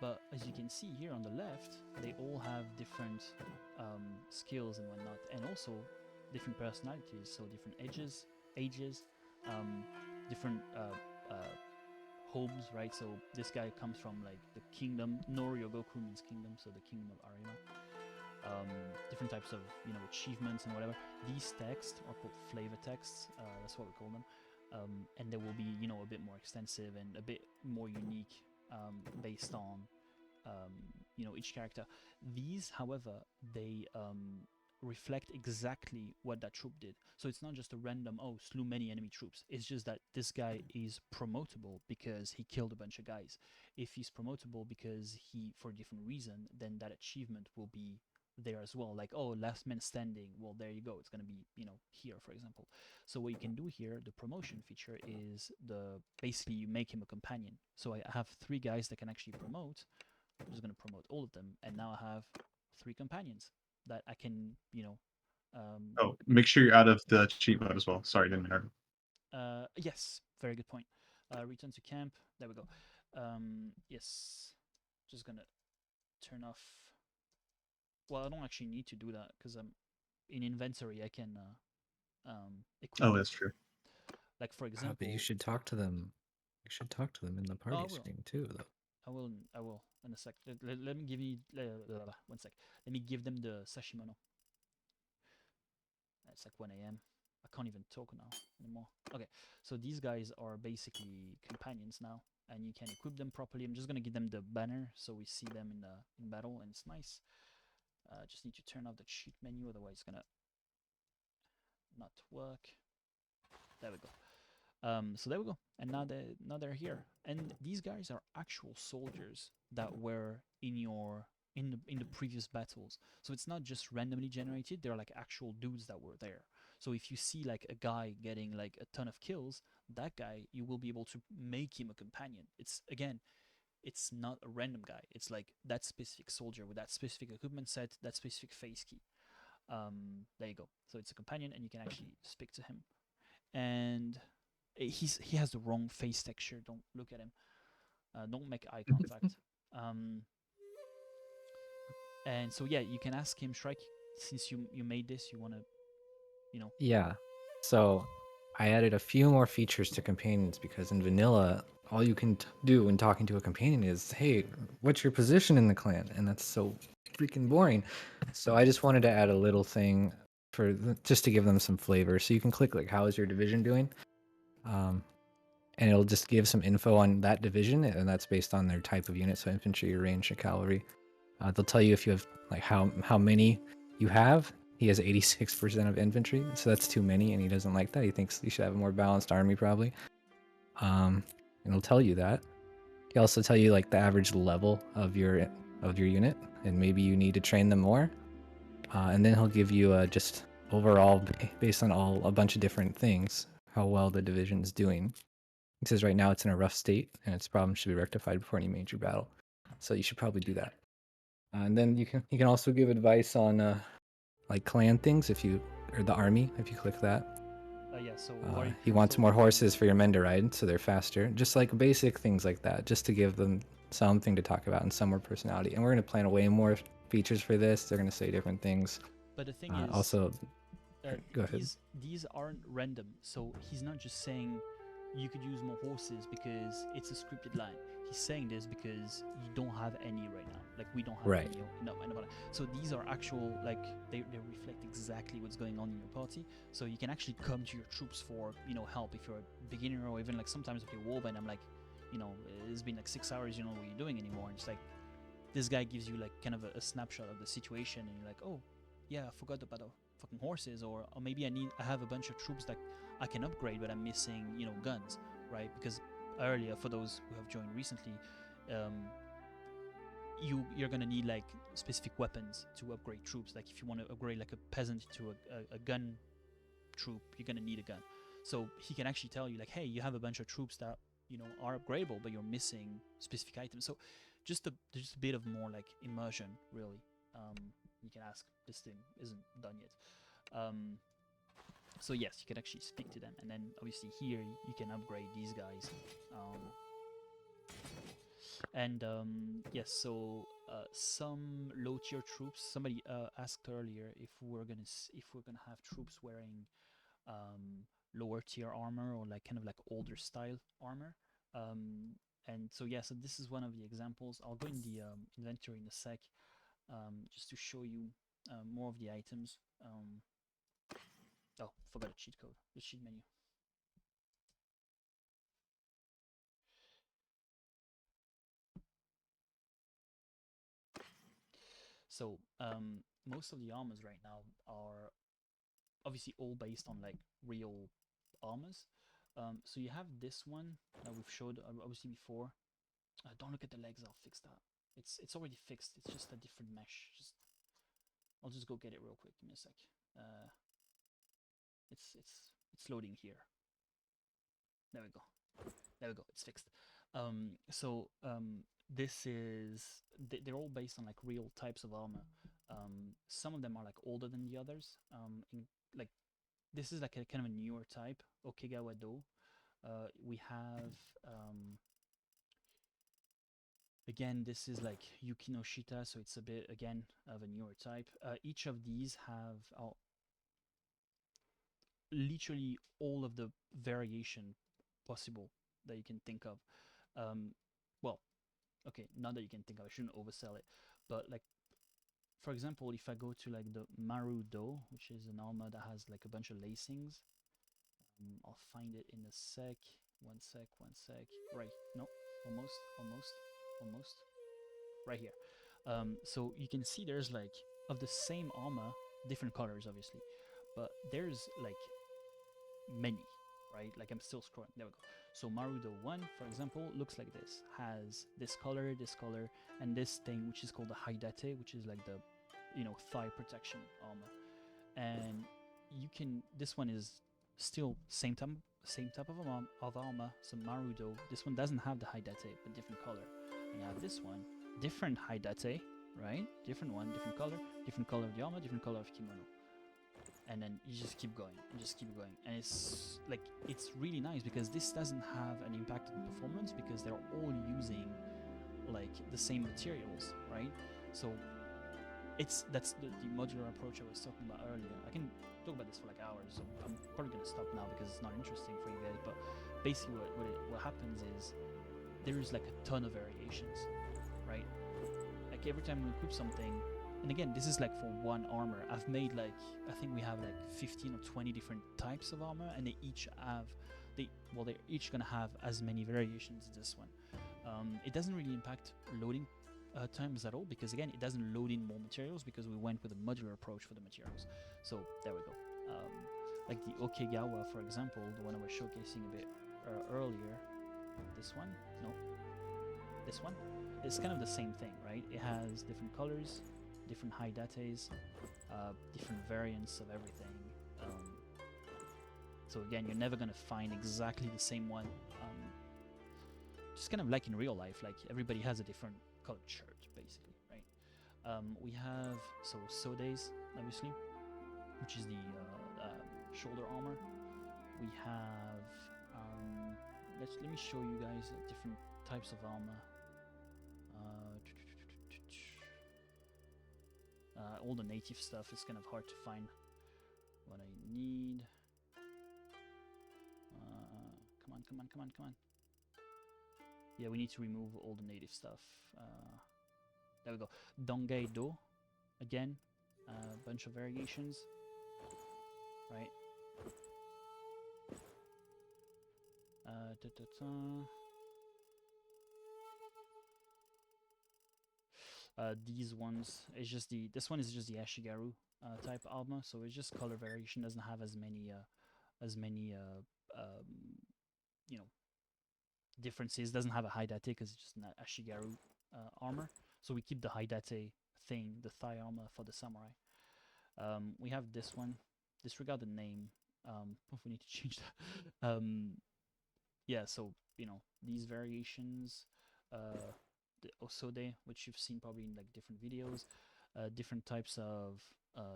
But as you can see here on the left, they all have different skills and whatnot, and also different personalities, so different ages, different homes, right? So this guy comes from like the kingdom. Noryogoku means kingdom, so the kingdom of Arima. Different types of achievements and whatever. These texts are called flavor texts. That's what we call them. And they will be a bit more extensive and a bit more unique, based on each character. These, however, they reflect exactly what that troop did. So it's not just a random, slew many enemy troops. It's just that this guy is promotable because he killed a bunch of guys. If he's promotable because he, for a different reason, then that achievement will be there as well. Like, last man standing, well, there you go, it's going to be here, for example. So what you can do here, the promotion feature, is basically you make him a companion. So I have 3 guys that can actually promote. I'm just going to promote all of them, and now I have 3 companions that I can, Oh, make sure you're out of the cheat mode as well. Sorry, didn't mean to. yes, very good point. Return to camp. There we go. Yes, just gonna turn off. Well, I don't actually need to do that because I'm in inventory. I can equip Oh, them. that's true. Like for But example, you should talk to them. You should talk to them in the I party will. stream too, though. I will in a sec. Let me give you 1 sec. Let me give them the sashimono. It's like 1 a.m. I can't even talk now anymore. Okay, so these guys are basically companions now, and you can equip them properly. I'm just gonna give them the banner so we see them in battle, and it's nice. Just need to turn off the cheat menu, otherwise it's gonna not work. There we go. So there we go, and now they're here, and these guys are actual soldiers that were in the previous battles. So it's not just randomly generated; they're like actual dudes that were there. So if you see like a guy getting like a ton of kills, that guy you will be able to make him a companion. It's not a random guy. It's like that specific soldier with that specific equipment set, that specific face key. There you go. So it's a companion, and you can actually speak to him. And he has the wrong face texture. Don't look at him. Don't make eye contact. Um, and so yeah, you can ask him, Shrike. Since you made this, you wanna, you know. Yeah. So I added a few more features to companions because in vanilla, all you can do when talking to a companion is, "Hey, what's your position in the clan?" And that's so freaking boring. So I just wanted to add a little thing for just to give them some flavor. So you can click like, "How is your division doing?" And it'll just give some info on that division, and that's based on their type of unit, so infantry, ranged, and cavalry. They'll tell you if you have like how many you have. He has 86% of infantry, so that's too many, and he doesn't like that. He thinks you should have a more balanced army, probably. And it'll tell you that. He'll also tell you like the average level of your unit, and maybe you need to train them more. And then he'll give you just overall, based on a bunch of different things, how well the division is doing. He says right now it's in a rough state, and its problems should be rectified before any major battle. So you should probably do that. And then you can also give advice on like clan things or the army if you click that. Yeah. So He wants more horses for your men to ride, so they're faster. Just like basic things like that, just to give them something to talk about and some more personality. And we're gonna plan way more features for this. They're gonna say different things. But the thing is, Also, go ahead. these aren't random. So he's not just saying you could use more horses because it's a scripted line. He's saying this because you don't have any right now. Like we don't have Right. any. No. So these are actual, like they reflect exactly what's going on in your party. So you can actually come to your troops for help if you're a beginner, or even like sometimes if you're warband. I'm like, it's been like 6 hours. You know what you're doing anymore. And it's like this guy gives you like kind of a snapshot of the situation, and you're like, oh yeah, I forgot about the fucking horses, or maybe I have a bunch of troops that I can upgrade, but I'm missing guns, right? Because earlier, for those who have joined recently, you're gonna need like specific weapons to upgrade troops. Like if you want to upgrade like a peasant to a gun troop, you're gonna need a gun. So he can actually tell you like, hey, you have a bunch of troops that are upgradable, but you're missing specific items. So just a bit of more like immersion, really. You can ask. This thing isn't done yet. So yes, you can actually speak to them, and then obviously here you can upgrade these guys. Yes, so some low tier troops. Somebody asked earlier if we're gonna have troops wearing lower tier armor, or like kind of like older style armor. And so yeah, so this is one of the examples. I'll go in the inventory in a sec, just to show you more of the items. Oh, forgot a cheat code. The cheat menu. So most of the armors right now are obviously all based on like real armors. So you have this one that we've showed obviously before. Don't look at the legs. I'll fix that. It's already fixed. It's just a different mesh. I'll just go get it real quick. Give me a sec. It's loading here. There we go. There we go. It's fixed. This is they're all based on like real types of armor. Some of them are like older than the others. Like this is like a kind of a newer type, Okegawa Do. We have again, this is like Yukinoshita, so it's a bit again of a newer type. Each of these have literally all of the variation possible that you can think of. Well, okay, not that you can think of, I shouldn't oversell it, but like for example, if I go to like the Maru Do, which is an armor that has like a bunch of lacings, I'll find it in a sec. One sec. Right, no, almost. Right here. So you can see there's like of the same armor, different colors obviously, but there's like many, right? Like I'm still scrolling. There we go. So Marudo 1, for example, looks like this. Has this color, and this thing which is called the Haidate, which is like the, thigh protection armor. And you can. This one is still same type of armor. So Marudo. This one doesn't have the Haidate, but different color. And you have this one, different Haidate, right? Different one, different color of the armor, different color of kimono. And then you just keep going, and it's like it's really nice because this doesn't have an impact on performance because they're all using like the same materials, right? So that's the modular approach I was talking about earlier. I can talk about this for like hours, so I'm probably gonna stop now because it's not interesting for you guys. But basically, what happens is there's like a ton of variations, right? Like every time we equip something. And again, this is like for one armor. I've made like, I think we have like 15 or 20 different types of armor, and they're each gonna have as many variations as this one. It doesn't really impact loading times at all because again, it doesn't load in more materials because we went with a modular approach for the materials. So there we go. Like the Okegawa, for example, the one I was showcasing a bit earlier. This one, no, this one. It's kind of the same thing, right? It has different colors, different Haidates, different variants of everything. So again, you're never gonna find exactly the same one. Just kind of like in real life, like everybody has a different colored shirt, basically, right? We have Sode's, obviously, which is the shoulder armor. We have let me show you guys different types of armor. All the native stuff is kind of hard to find what I need. Come on. Yeah, we need to remove all the native stuff. There we go. Dongei Do, again, a bunch of variations, right? These ones, this one is just the Ashigaru type armor, so it's just color variation, doesn't have as many differences, doesn't have a Haidate because it's just an Ashigaru armor, so we keep the Haidate thing, the thigh armor for the samurai. We have this one, disregard the name, if we need to change that. Yeah, so these variations, the Osode, which you've seen probably in like different videos, different types of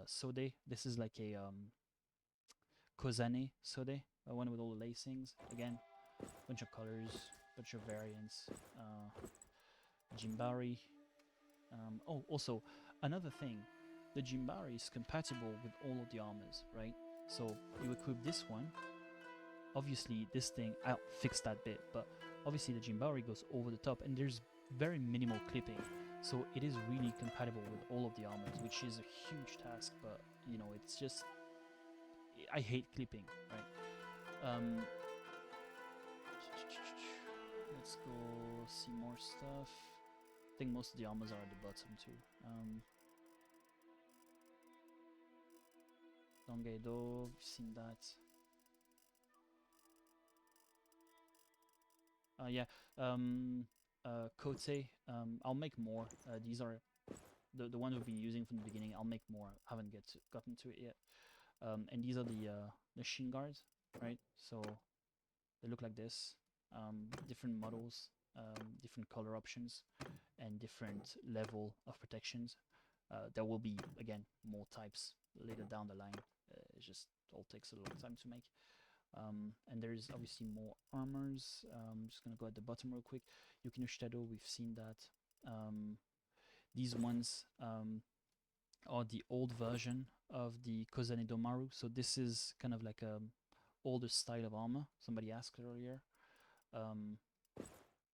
Sode. This is like a Kozane Sode, one with all the lacings. Again, bunch of colors, bunch of variants. Jimbari. Also another thing, the Jimbari is compatible with all of the armors, right? So you equip this one. Obviously, this thing, I'll fix that bit, but obviously the Jimbari goes over the top, and there's very minimal clipping, so it is really compatible with all of the armors, which is a huge task, but it's just, I hate clipping, right? Let's go see more stuff. I think most of the armors are at the bottom too. Dongeido, we've seen that. Yeah, Kote, I'll make more. These are the ones we've been using from the beginning. I'll make more. I haven't gotten to it yet. And these are the shin guards, right? So they look like this. Different models, different color options, and different level of protections. There will be again more types later down the line. It just all takes a long time to make. And there's obviously more armors. I'm just gonna go at the bottom real quick. Yukino Shitado, we've seen that. These ones are the old version of the Kozane Domaru. So this is kind of like a older style of armor. Somebody asked earlier.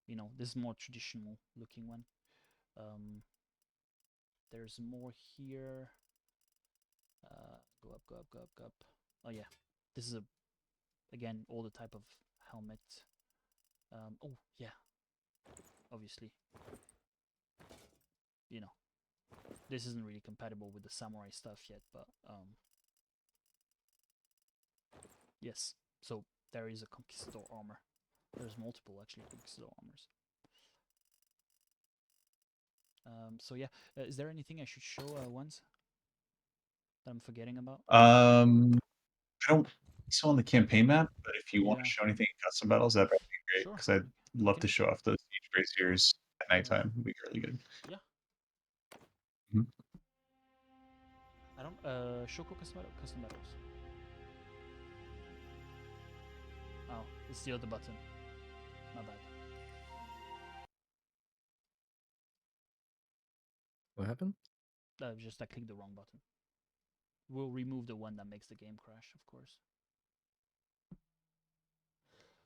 You know, this is more traditional looking one. There's more here. Go up, go up, go up, go up. Oh yeah, this is a again older type of helmet. Oh yeah, obviously. You know, this isn't really compatible with the samurai stuff yet, but yes. So there is a conquistador armor. There's multiple actually conquistador armors. So yeah, is there anything I should show once that I'm forgetting about? I don't think so on the campaign map, but if you want Yeah. to show anything in custom battles, that'd be great Sure. because I'd love can- to show off those siege braziers at nighttime. It'd be really good. Yeah. Mhm. I don't Shoko custom battles. Oh, it's the other button. My bad. What happened? Just I clicked the wrong button. We'll remove the one that makes the game crash, of course.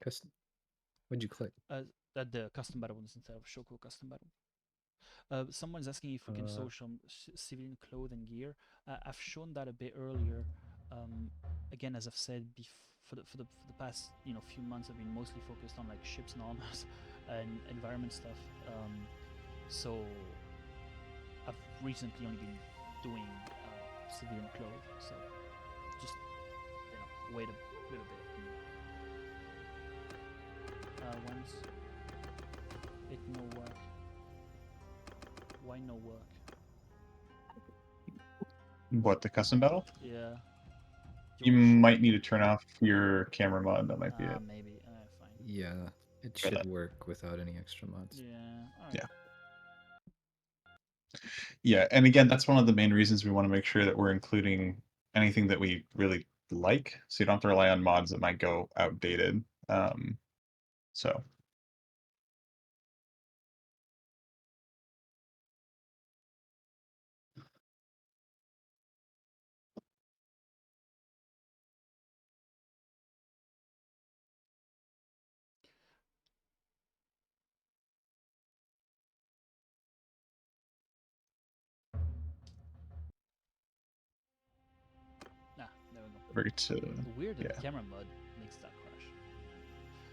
Custom. What'd you click? The custom battle ones instead of Shoko custom battle. Someone's asking if we can show some civilian clothes and gear. I've shown that a bit earlier. Again, as I've said, for the past few months, I've been mostly focused on like ships and armors and environment stuff. So I've recently only been doing civilian clothes. So just wait a little bit. Once it no work. Why no work? What, the custom battle? Yeah. You might need to turn off your camera mod. That might be it. Maybe. Fine. Yeah, it should work without any extra mods. Yeah. All right. Yeah. Yeah, and again, that's one of the main reasons we want to make sure that we're including anything that we really like, so you don't have to rely on mods that might go outdated. So There we go. very to Weird that yeah. the camera mod makes that crash.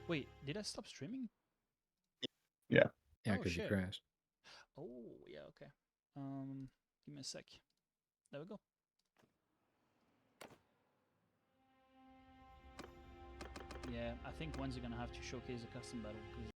Wait, did I stop streaming? Yeah. Yeah, Oh, because you shit. crashed. Oh, yeah, okay. Give me a sec. There we go. Yeah, I think one's are gonna have to showcase a custom battle because